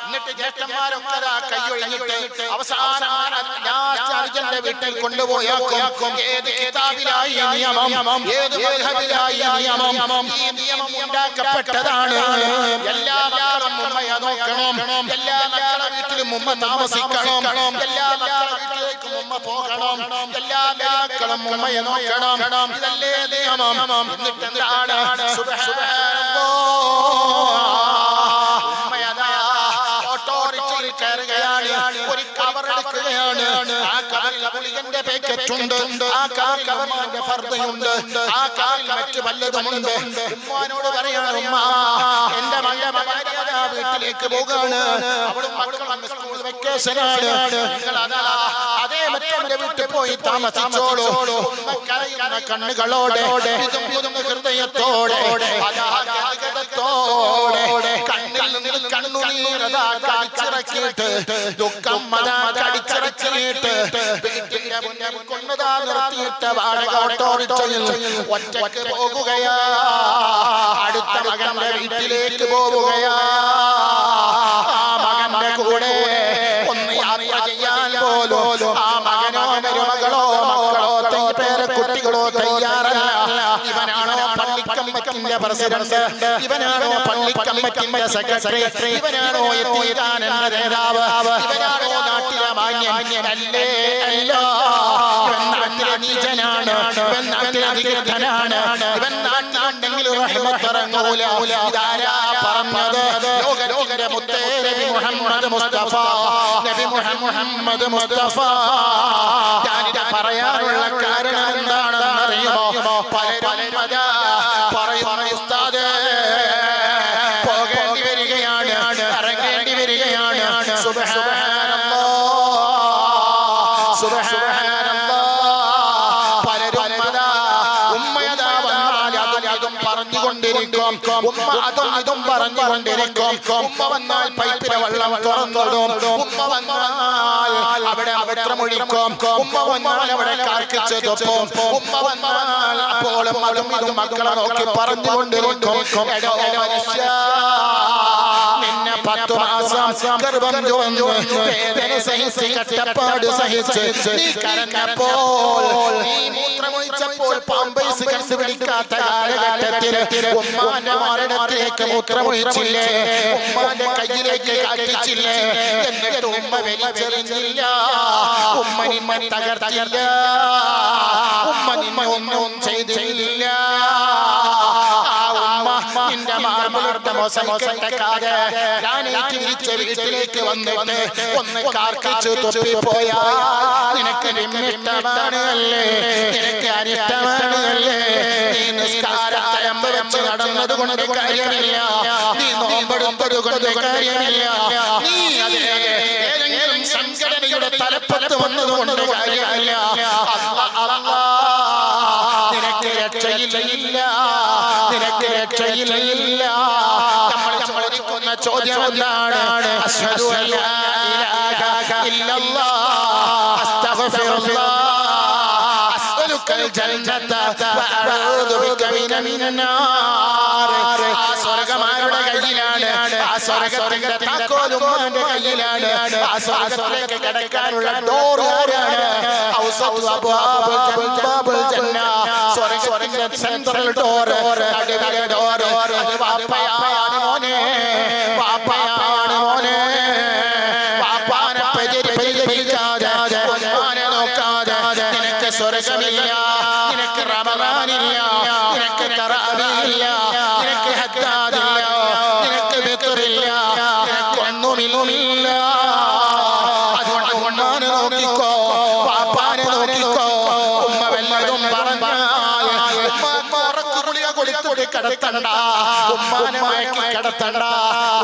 എന്നിട്ട് ജ്യേഷ്ഠന്മാരൊക്കെ കൈയൊഴിഞ്ഞിട്ട് അവസാനം ലാസ്റ്റ് അർജന്റെ വീട്ടിൽ കൊണ്ടുപോയാക്കും. ഏത് കിതാബിലായി നിയമം, ഏത് മദ്ഹബിലായി നിയമം? ഈ നിയമം ഉണ്ടാക്കപ്പെട്ടതാണ്. എല്ലാ മക്കളും ഉമ്മയെ നോക്കണം, എല്ലാ മക്കളുടെ വീട്ടിലും ഉമ്മ താമസിക്കണം, എല്ലാ മക്കളുടെ വീട്ടിലേക്കും ഉമ്മ പോകണം, എല്ലാ മക്കളും ഉമ്മയെ നോക്കണം. ഇതല്ലേ നിയമം. എന്നിട്ട് എന്താണ്? സുബ്ഹാനല്ലാഹ്, ഉമ്മയതാ ഓട്ടോറിക്ഷയിൽ കയറുകയാണ്, ഒരു കവർ എടുക്കുകയാണ്. ആ കവറിൽ ഗുളികന്റെ പാക്കറ്റ് ഉണ്ട്, ആ കവറിൽ ഉമ്മാന്റെ ഫർദയുണ്ട്, ആ കവറിൽ മറ്റു പലതുമുണ്ട്. ഉമ്മാനോട് പറയാണ്, ഉമ്മ എന്റെ മകന്റെ വീട്ടിലേക്ക് പോകാണ്, അവളും മക്കളും സ്കൂൾ വെക്കേഷനാണ്, നിങ്ങൾ അതാ അതേ മറ്റവന്റെ വീട്ടിൽ പോയി താമസിച്ചോളൂ. കരയുന്ന കണ്ണുകളോടെ, ഹൃദയത്തോടെ, കണ്ണിൽ നിന്ന് കണ്ണുനീരതാ കടിച്ചിറക്കിയിട്ട്, ദുഃഖം അതാ കടിച്ചിറക്കിയിട്ട് വീട്ടിന്റെ മുന്നിൽ കൊണ്ടുതാ നിർത്തിയിട്ട് വാടക ഓട്ടോറിക്ഷയിൽ ഒറ്റയ്ക്ക് പോകുകയാ. അടുത്ത മകന്റെ വീട്ടിലേക്ക് പോവുകയാ. ആ മകന്റെ കൂടെ ഒന്ന് യാത്ര ചെയ്യാൻ പോലും ആ മകനോ മരുമകളോ മക്കളോ പേരക്കുട്ടികളോ തയ്യാറല്ല. ഇവനാണോ പള്ളിക്കമ്മറ്റിന്റെ പ്രസിഡന്റ്, ഇവനാണോ പള്ളിക്കമ്മറ്റിന്റെ സെക്രട്ടറി, ഇവനാണോ എത്തിയിട്ടാണെന്റെ നേതാവ്, ഇവനാണോ നാട്ടിലെ മാന്യൻ? അല്ലേ, അല്ല. ഇവൻ നാട്ടിലെ നീചനാണ്, ഇവൻ നാട്ടിലെ നികൃഷ്ടനാണ്, ഇവൻ നാട്ടിലുണ്ടെങ്കിൽ റഹ്മത്തിറങ്ങൂല. ഇതാരാ പറഞ്ഞത്? ലോകത്തിന്റെ മുത്തേ നബി മുഹമ്മദ് മുസ്തഫ, നബി മുഹമ്മദ് മുസ്തഫ. ഞാനിത് പറയാനുള്ള കാരണം എന്താണെന്ന് അറിയുമോ? പലരും അതാ പറയുന്നു, ഉസ്താദേ പോകേണ്ടി വരികയാണ്, ഇറങ്ങേണ്ടി വരികയാണ്. സുബ്ഹാനല്ലാഹ്, സുബ്ഹാനല്ലാഹ്. പലരും അതാ ഉമ്മയതാ വന്നാൽ അതും പറഞ്ഞുകൊണ്ടിരിക്കും, ഉമ്മ അതും പറഞ്ഞുകൊണ്ടിരിക്കും. ഉമ്മ വന്നാൽ പൈപ്പിലെ വെള്ളം തുറന്നിടും, ഉമ്മ വന്നാൽ അവിടെ മൂത്രമൊഴിക്കും, ഉമ്മ വന്നാൽ അവിടെ കാർക്കിച്ച് തുപ്പും, ഉമ്മ വന്നാൽ അപ്പോഴും അതും ഇതും മക്കളെ നോക്കി പറഞ്ഞുകൊണ്ടിരിക്കും. എടോ മനുഷ്യ, നിന്നെ 10 മാസം ഗർഭം ചുമന്നു വേദന സഹിച്ച് കഷ്ടപ്പാട് സഹിച്ച് നീ കരഞ്ഞപ്പോൾ, നീ മൂത്രമൊഴിച്ചപ്പോൾ പാമ്പേഴ്സ് കണ്ടുപിടിക്കാത്ത കാലഘട്ടത്തിൽ ഉമ്മാന്റെ മരണത്തിലേക്ക് മൂത്രമൊഴിച്ചില്ലേ, ഉമ്മാന്റെ കയ്യിലേക്ക് കാട്ടിച്ചില്ലേ? എന്നിട്ട് ഉമ്മ വലിച്ചെറിഞ്ഞില്ല, ഉമ്മ നിന്നെ തകർത്തില്ല, ഉമ്മ നിന്നെ ഒന്നും ചെയ്തില്ല. നിന്റെ മാർബിളുടെ മൊസൈക്കട്ടക്കാതെ ഞാനേക്ക് വിരിച്ച വീട്ടിലേക്ക് വന്നിട്ട് ഒന്ന് കാർക്കിച്ചു തൊപ്പിപ്പോയാ നിനക്ക് നിമിഷ്ടമാണ് അല്ലേ, നിനക്ക് അനിഷ്ടമാണ് അല്ലേ? നീ നിസ്കാരത്തയമ്പ് വെച്ച് നടന്നത് കൊണ്ട് കാര്യമില്ല, നീ നോമ്പെടുത്തത് കൊണ്ട് കാര്യമില്ല, നീ ഏതെങ്കിലും സംഘടനയുടെ തലപ്പത്ത് വന്നതുകൊണ്ട് കാര്യമില്ല. നിനക്ക് രക്ഷയില്ല, നിനക്ക് രക്ഷയില്ല. നമ്മൾ ചോദിക്കുന്ന ചോദ്യം എന്താണ്? അശ്ഹദു അല്ലാ ഇലാഹ ഇല്ലല്ലാഹ് അസ്തഗ്ഫിറുല്ലാഹ് അസ്അലുക്കൽ ജന്നത വഅഊദു ബിക മിനന്നാർ. ആ സ്വർഗ്ഗമാരുടെ കയ്യിലാണ്, ആ സ്വർഗ്ഗത്തിന്റെ താക്കോൽ ഉമ്മാന്റെ കയ്യിലാണ്. ആ സ്വർഗ്ഗത്തിലേക്ക് കടക്കാനുള്ള ഡോർ ആരാണ്? ഔസതു അബ്വാബുൽ ജന്ന, സ്വർഗ്ഗത്തിന്റെ സെൻട്രൽ ഡോർ, നടുവിലെ ഡോർ അത് വാപ്പയാണ് മോനെ, വാപ്പയാണ് മോനെ. വാപ്പാനെ കിടന്നിട്ട് കിടത്തണ്ട, ഉമ്മാനെ മയക്കി കിടത്തണ്ട.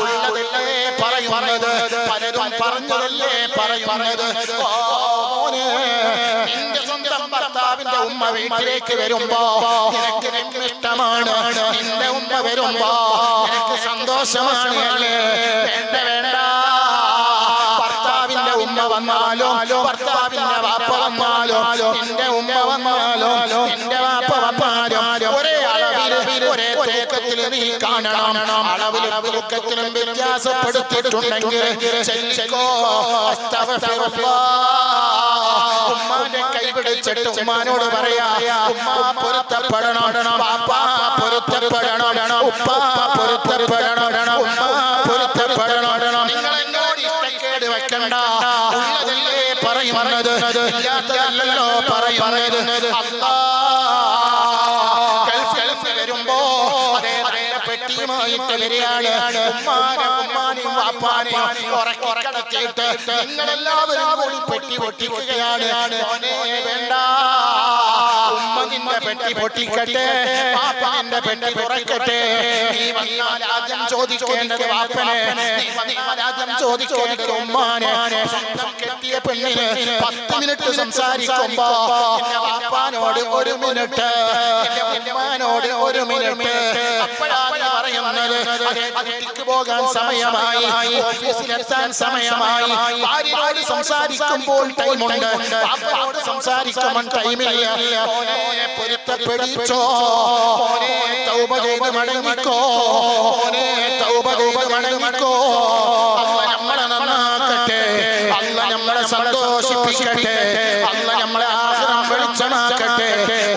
ഉള്ളതല്ലേ പറയുന്നത്, പലരും പറഞ്ഞതല്ലേ പറയുന്നത്. മോനെ, നിന്റെ സ്വന്തം ഭർത്താവിന്റെ ഉമ്മ വീട്ടിലേക്ക് വരുമ്പോ നിനക്ക് ഇഷ്ടമാണ്, നിന്റെ ഉമ്മ വരുമ്പോ നിനക്ക് സന്തോഷമാണ് അല്ലേ? വേണ്ട വേണ്ട, ഭർത്താവിന്റെ ഉമ്മ വന്നാലോ ഭർത്താവിന്റെ വാപ്പ വന്നാലോ നിന്റെ ഉമ്മ വന്നാലോ നിന്റെ വാപ്പ വന്നാലോ ഒരേ അളവിൽ ഒരേ തൂക്കത്തിൽ നീ കാണണം. അളവിലും തൂക്കത്തിലും വ്യത്യാസപ്പെടുത്തിയിട്ടുണ്ടെങ്കിൽ ചെല്ലിക്കോ ഉമ്മാന്റെ കൈ പിടിച്ചിട്ട് ഉമ്മാനോട് പറയാ, ഉമ്മ പൊരുത്തപ്പെടണം, വാപ്പ പൊരുത്തപ്പെടണം, ഉപ്പ പൊരുത്തപ്പെടണം, ഉമ്മ പൊരുത്തപ്പെടണം. നിങ്ങൾ എന്നോട് ഇഷ്ടക്കേട് വെക്കണ്ട, ഉള്ളതല്ലേ പറയുന്നത്, ഇല്ലാത്തതല്ലല്ലോ പറയുന്നത്. ഗൾഫിൽ വരുമ്പോ പെട്ടിയുമായിട്ട് വരികയാണ്. ഉമ്മാനെയും വാപ്പാനെയും ഉറക്കി കിടത്തിയിട്ട് നിങ്ങളെല്ലാവരും കൂടി പെട്ടി പൊട്ടിക്കുകയാണ്. വേണ്ട, ഉമ്മ നിന്റെ പെട്ടി പൊട്ടിക്കട്ടെ, വാപ്പ നിന്റെ പെട്ടി തുറക്കട്ടെ. നീ വന്നാൽ ആദ്യം ചോദിക്കേണ്ടത് വാപ്പനെ, നീ വന്നാൽ ആദ്യം ചോദിക്കേണ്ടത് ഉമ്മാനെ. സ്വന്തം കെട്ടിയ പെണ്ണിന് 10 മിനിറ്റ് സംസാരിക്കുമ്പോ എന്റെ വാപ്പാനോട് 1 മിനിറ്റ്, എന്റെ ഉമ്മാനോട് 1 മിനിറ്റ്. അപ്പോഴാണ് പറയുന്നത് കുട്ടിക്ക് പോകാൻ സമയമായി, ഓഫീസിലെത്താൻ സമയമായി. ഭാര്യയോട് സംസാരിക്കുമ്പോൾ ടൈമുണ്ട്, വാപ്പയോട് സംസാരിക്കുമ്പോൾ ടൈമില്ല. മോനെ പൊരുത്തപ്പെടിച്ചോ, മോനെ തൗബ ചെയ്ത് മടങ്ങിക്കോ, മോനെ തൗബ ചെയ്ത് മടങ്ങിക്കോ. അല്ലാഹ് നമ്മളെ നന്നാക്കട്ടെ, അല്ലാഹ് നമ്മളെ സന്തോഷിപ്പിക്കട്ടെ, അല്ലാഹ് നമ്മളെ ആഖിറം വെളിച്ചമാക്കട്ടെ.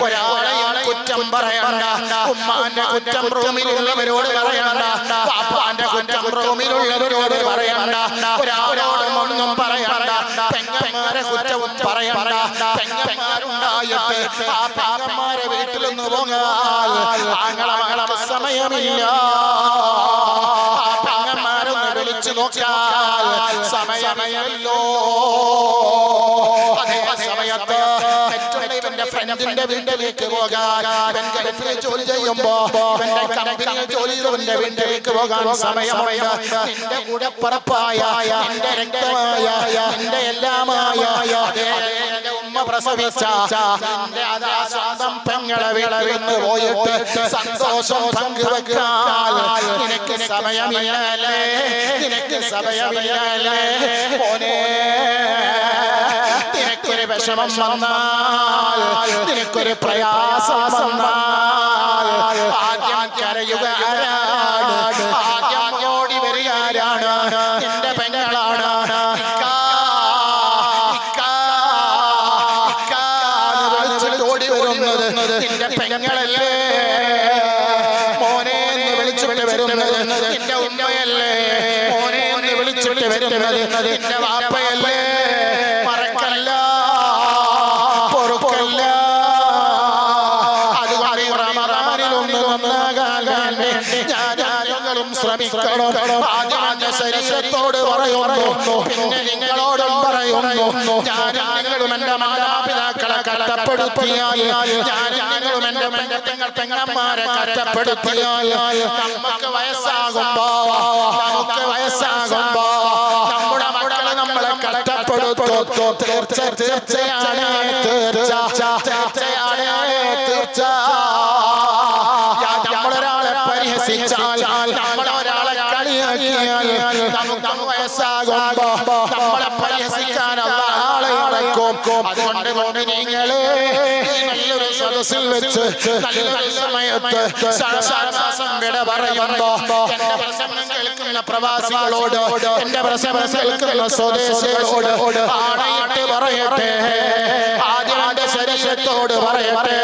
ഒരാളെയും കുറ്റം പറയണ്ട, ഉമ്മാന്റെ കുറ്റം റൂമിലുള്ളവരോട് പറയണ്ട, പാപ്പാന്റെ കുറ്റം റൂമിലുള്ളവരോട് പറയണ്ട, ഒരാളോടും ഒന്നും പറയണ്ട. പെങ്ങന്മാരെ കുറ്റവും പറയണ്ട. പെങ്ങന്മാരുണ്ടായിട്ട് ആ പെങ്ങന്മാരെ വീട്ടിലൊന്ന് പോകാൻ ആങ്ങളെ സമയമില്ല. ആ പെങ്ങന്മാരൊന്ന് വിളിച്ചു നോക്കാൻ സമയമല്ലോ. അതേ സമയത്ത് എന്റെ ഫ്രണ്ടിന്റെ വീട്ടിലേക്ക് പോകാൻ, ഗൾഫിൽ ജോലി ചെയ്യുമ്പോ എന്റെ കമ്പനിയിൽ ജോലി ചെയ്തവന്റെ വീട്ടിലേക്ക് പോകാൻ സമയമുണ്ട്. നിന്റെ കൂടെ പറപ്പായ, നിന്റെ രക്തമായ, നിന്റെ എല്ലാമായ എന്റെ ഉമ്മ പ്രസവിച്ച നിന്റെ അതാ സ്വന്തം പെങ്ങളെ വിളവിന്ന് പോയിട്ട് സന്തോഷം പങ്കുവെക്കാൻ നിനക്ക് സമയമില്ലല്ലേ, നിനക്ക് സമയമില്ലല്ലേ. മോനെ, നിനക്കൊരു വിഷമം വന്നാൽ, നിനക്കൊരു പ്രയാസം വന്നാൽ ആദ്യം കരയുക ആരാണ്? ആദ്യം ഓടി വരിക ആരാണ്? നിന്റെ പെങ്ങളാണ്. ഓടി വരുന്നത് നിന്റെ പെങ്ങളല്ലേ? മോനെ എന്ന് വിളിച്ചിട്ട് വരുന്നത് നിന്റെ ഉമ്മയല്ലേ? മോനെ എന്ന് വിളിച്ചിട്ട് വരുന്നത് നിന്റെ വാപ്പയല്ലേ? മറക്കല്ല, പൊറുക്കല്ല. അതുകൊണ്ട് റമദാനിലൊന്ന് നന്നാകാൻ വേണ്ടി ഞാനും ശ്രമിക്കണം. ആദ്യം ശരീരത്തോട് പറയുന്നു, പിന്നെ നിങ്ങളോടും പറയുന്നു. ഞാനും നിങ്ങളും എന്റെ മാതാപിതാക്കളെ കഷ്ടപ്പെടുത്തിയാൽ, ഞാനും നിങ്ങളും എന്റെ പെങ്ങന്മാരെ കഷ്ടപ്പെടുത്തിയാൽ, നമുക്ക് വയസ്സാകുമ്പോ നമ്മുടെ മക്കളെ നമ്മളെ കഷ്ടപ്പെടുത്തും. തീർച്ചയാണ് നമ്മളൊരാളെ പരിഹസിച്ചാൽ, നമ്മളൊരാളെ കളിയാക്കിയാൽ, നമുക്ക് വയസ്സാകുമ്പോ നമ്മളെ പരിഹസിക്കാൻ ആളെ അടക്കും. അതുകൊണ്ട് മോമിനീങ്ങളെ നല്ലൊരു സദസ്സിൽ വെച്ച് നല്ലൊരു സമയത്ത് മാസം വിട പറയുമ്പോ എന്റെ പ്രസംഗം കേൾക്കുന്ന പ്രവാസികളോട്, എന്റെ പ്രസംഗം കേൾക്കുന്ന സ്വദേശികളോട് ആണയിട്ട് പറയട്ടെ, ആദ്യം എന്റെ ശരീരത്തോട് പറയട്ടെ,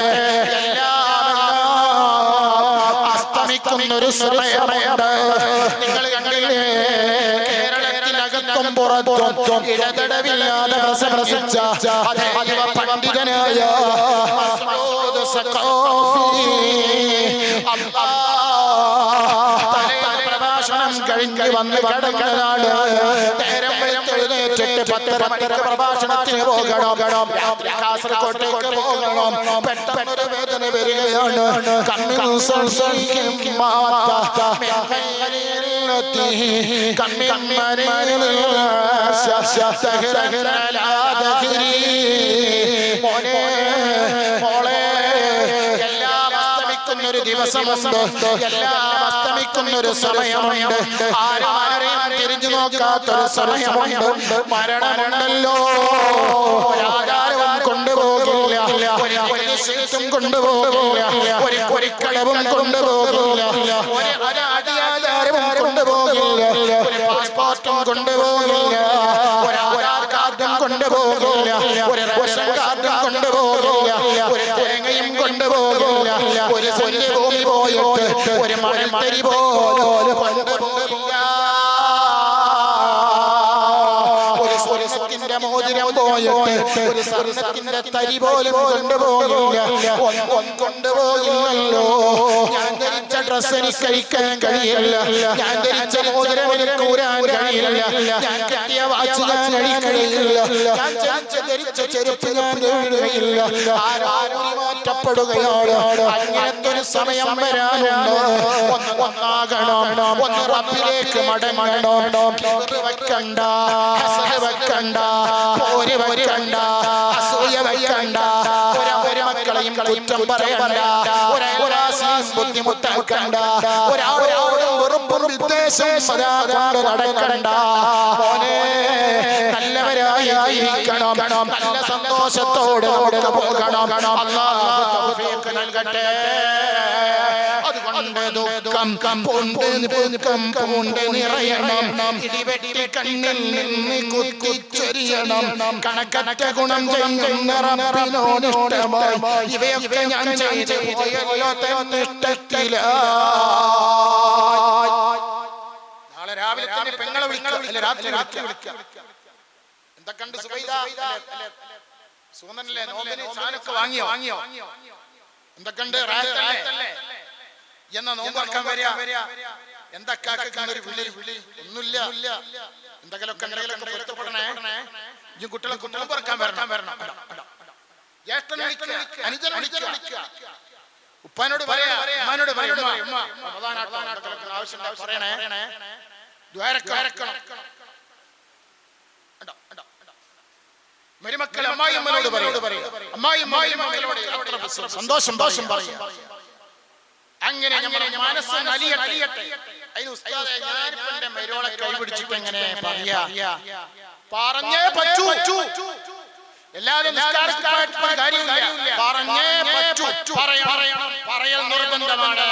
അസ്തമിക്കുന്നൊരു സമയമുണ്ട്. നിങ്ങൾ കണ്ടില്ലേ, കേരളത്തിനകത്തും പുറത്തും ഇടതടവില്ലാതെ പ്രസംഗിച്ച പണ്ഡിതനായ മസ്ഊദ് സഖാഫി പ്രഭാഷണം ഭക്ഷണം കഴിഞ്ഞ് വന്ന് കടന്നതാണ്. നേരം എഴുന്നേറ്റിട്ട് 10:30 മണിക്ക് പ്രഭാഷണത്തിന് പോകണം. രാത്രി കാസർകോട്ടേക്ക് പോകണം. പെട്ടെന്നൊരു വേദന വരികയാണ്. കണ്ണിൽ ഒരു ദിവസമുണ്ട്, എല്ലാം അസ്തമിക്കുന്നൊരു സമയമുണ്ട്, ആരും തിരിഞ്ഞു നോക്കാത്തൊരു സമയമുണ്ട്. മരണമുണ്ടല്ലോ, ഒരാചാരവും കൊണ്ടുപോകില്ല, ഒരു ശീലം കൊണ്ടുപോകില്ല, ഒരു കൊരിക്കടവും കൊണ്ടുപോകില്ല, ഒരു അനാചാരവും കൊണ്ടുപോകില്ല, ഒരു പാസ്പോർട്ടും കൊണ്ടുപോകില്ല, ഒരു ആധാർ കാർഡും കൊണ്ടുപോകില്ല, ഒരു റേഷൻ കാർഡും കൊണ്ടുപോകില്ല, ഒരു തേങ്ങയും കൊണ്ടുപോകില്ല, ഒരു ഭൂമി പോയിട്ട് ഒരു മണൽത്തരി പോലും കൊണ്ടുപോകില്ല, ഒരു സ്വർണ്ണത്തിന്റെ മോതിരം പോയിട്ട് ഒരു സ്വർണ്ണത്തിന്റെ തരി പോലും കൊണ്ടുപോകില്ല, ഒന്നും കൊണ്ടുപോകില്ലല്ലോ. ഞാൻ ധരിച്ച ഡ്രസ് എനിക്ക് കഴിക്കാൻ കഴിയില്ല, ഞാൻ ധരിച്ച മോതിരം എനിക്ക് ഊരാൻ കഴിയില്ല, ഞാൻ കെട്ടിയ വാച്ച് ഞാൻ അഴിക്കുകയില്ല, ഞാൻ ധരിച്ച ചെരുപ്പ് ഞാൻ എഴുതുകയില്ല. ആരും മാറ്റപ്പെടുകയാണ്. അങ്ങനത്തെ ഒരു സമയം വരാനുണ്ട്. ഒന്നാകണം, ഒന്ന് റബ്ബിലേക്ക് മടങ്ങണം. വെക്കണ്ട, വെക്കണ്ട, പോര് വെക്കണ്ട, അസൂയ വെക്കണ്ട, ഒരു മക്കളെയും കുറ്റം പറയണ്ട, ഒരാശയും ബുദ്ധിമുട്ടാക്കണ്ട, ഒരാളോടും വെറുപ്പും വിദ്വേഷവും സദാ കൊണ്ട് നടക്കണ്ട. മോനെ, നല്ലവരായി ജീവിക്കണം, നല്ല സന്തോഷത്തോടെ പോകണം. അല്ലാഹു തൗഫീഖ് നൽകട്ടെ. അതുകൊണ്ട് ദുഃഖം പൂണ്ട് നിറയണം, ഇടിവെട്ടി കണ്ണിൽ നിന്ന് കുത്തിച്ചൊരിയണം. കണക്കറ്റ ഗുണം ചെയ്യുന്ന റബ്ബിനോട് ഇഷ്ടമായി ഇവയൊക്കെ ഞാൻ ചെയ്തു പോയല്ലോ തന്നിഷ്ടത്തില. നാളെ രാവിലെ തന്നെ പെങ്ങളെ വിളിക്കാം, രാത്രി വിളിക്കാം. എന്തൊക്കെയുണ്ട് സുബൈദ? സുഗന്ധനല്ലേ? നോമ്പിന് സാധനമൊക്കെ വാങ്ങിയോ? എന്തൊക്കെയുണ്ട്? എന്നാ നോമ്പറക്കാൻ വരിക? എന്തൊക്കെ വിളി? ഒന്നുമില്ല. എന്തെങ്കിലുമൊക്കെ പൊരുത്തപ്പെടണേ. ഈ കുട്ടികളെ നോമ്പറക്കാൻ വരണം. ജ്യേഷ്ഠനെ വിളിക്കുക, അനുജനെ വിളിക്കുക, ഉപ്പാനോട് പറയാ, ഉമ്മാനോട് ആവശ്യം പറയണേ. മരുമക്കൾ അമ്മായിയമ്മനോട് പറയും, അമ്മായിയമ്മയോട് സന്തോഷം പറയും. അങ്ങനെ മനസ്സ് അലിയട്ടെ. ഞാനിപ്പോ എന്റെ മരുമകളെ കൈപിടിച്ചിട്ട് എങ്ങനെ പറയാ? പറഞ്ഞേ പറ്റൂ. എല്ലാവരും കാര്യമില്ല, പറഞ്ഞേ പറ്റൂ. പറയൽ നിർബന്ധമാണ്.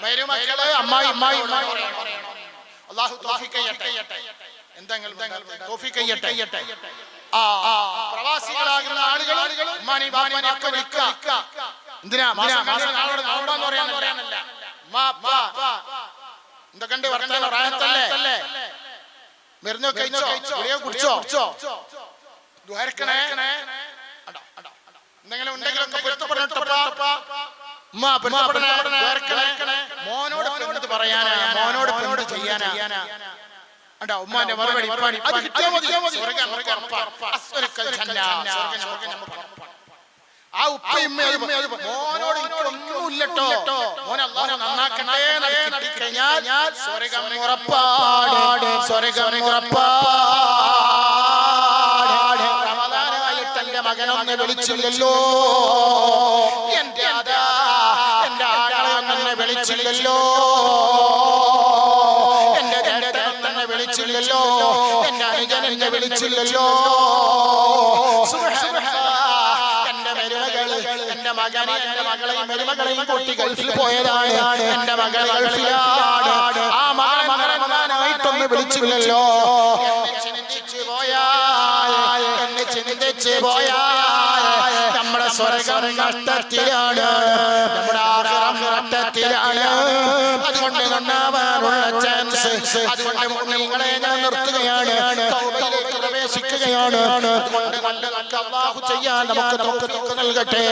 മരുമക്കള് അമ്മായി അല്ലാഹു തൗഫീഖ് ചെയ്യട്ടെ. എന്തെങ്കിലും തൗഫീഖ് ചെയ്യട്ടെ. പ്രവാസികളാകുന്ന ആളുകൾ ഉമ്മാനി ബാപ്പാനി ഒക്കെ വിളിക്കുക. എന്തിനാ? നോമ്പാന്ന് പറയാനല്ല. എന്തൊക്കെ വർത്തമാനം? റാഹത്തല്ലേ? മരുന്ന് കഴിച്ചോ? ഗുളിക കുടിച്ചോ? ദ്വാരക്കണേ. എന്തെങ്കിലും ഉണ്ടെങ്കിലൊക്കെ പൊരുത്തപ്പെടണട്ടപ്പാ. മോനോട് പെണ്ണ് പറയാനാ, മോനോട് ചെയ്യാനാ. ഉമ്മാന്റെ മറുപടി അത് കിട്ടിയാ മതി. ആ ഉപ്പയും മോനോട് ഒന്നുമില്ലട്ടോ, മോൻ അല്ലാഹു നന്നാക്കട്ടെ എന്ന് കഴിഞ്ഞാൽ സ്വർഗ്ഗം ഉറപ്പാണ്. റമദാനായിട്ട് എന്റെ മകനൊന്ന് വിളിച്ചില്ലല്ലോ, എന്റെ ആങ്ങളെ വിളിച്ചില്ലല്ലോ, എന്റെ ചേട്ടനെ വിളിച്ചില്ലല്ലോ, എന്റെ അനുജനെ വിളിച്ചില്ലല്ലോ. എന്റെ മകനെ, എന്റെ മകളെയും മരുമകളെയും കൂട്ടി ഗൾഫിൽ പോയതാണ്. എന്റെ മകൾ ഗൾഫിലാണ്. ആ മകനായിട്ടൊന്ന് വിളിച്ചില്ലല്ലോ. എന്നെ ചിന്തിച്ചു പോയാൽ നമ്മുടെ സ്വർഗം നഷ്ടത്തിലാണ്, നമ്മുടെ ആഖിറം നഷ്ടത്തിലാണ്. അതുകൊണ്ട് നന്നാവാനുള്ള ചാൻസ്. അതുകൊണ്ട് മുഅ്മിനീങ്ങളെ ഞാൻ നിർത്തുകയാണ്, തൗബയിലേക്ക് പ്രവേശിക്കുകയാണ്. അതുകൊണ്ട് നല്ലതൊക്കെ അല്ലാഹു ചെയ്യാൻ നമുക്ക് തൗഫീഖ് നൽകട്ടെ.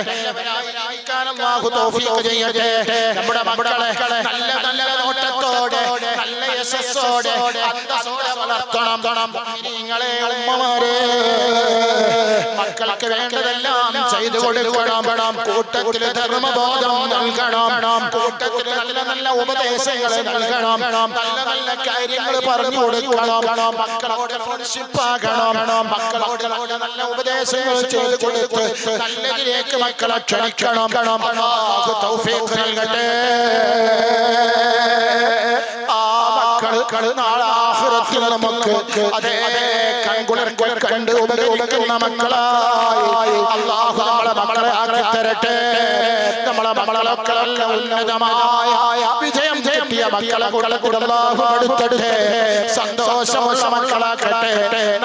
നല്ലവരായിരിക്കാൻ അല്ലാഹു തൗഫീഖ് ചെയ്യട്ടെ. നമ്മുടെ മക്കളെ നല്ല നല്ല നോട്ടത്തോടെ നല്ല യശസ്സോടെ അന്തസ്സോടെ വളർത്തണം. മുഅ്മിനീങ്ങളെ, ഉമ്മമാരെ, മക്കൾക്ക് വേണ്ടതെല്ലാം ചെയ്തു കൊടുക്കണം. കൂട്ടത്തിൽ ധർമ്മബോധം നൽകണം. കൂട്ടത്തിൽ നല്ല നല്ല ഉപദേശങ്ങൾ നൽകണം. നല്ല നല്ല കാര്യങ്ങൾ പറഞ്ഞു കൊടുക്കണം. മക്കളോട് ഫ്രണ്ട്ഷിപ്പ് ആകണം. മക്കളോട് നല്ല ഉപദേശങ്ങൾ ചെയ്തു കൊടുത്ത് നല്ലതിലേക്ക് മക്കളെ ക്ഷണിക്കണം. അല്ലാഹു തൗഫീഖ് നൽകട്ടെ. ആ മക്കൾ നാളെ ആഖിറത്തിൽ നമുക്ക് അതേ കൺകുളിർക്കൽ കണ്ട് ഉപകരിക്കുന്ന മക്കളായി അല്ലാഹു നമ്മളെ മക്കളെ ആക്കി തരട്ടെ. നമ്മളെ മക്കളൊക്കെ നല്ല ഉന്നതമായ വിജയം കിട്ടിയ മക്കളെ കൂടെ അല്ലാഹു അടുത്തട്ടെ. സന്തോഷമുള്ള മക്കളാക്കട്ടെ.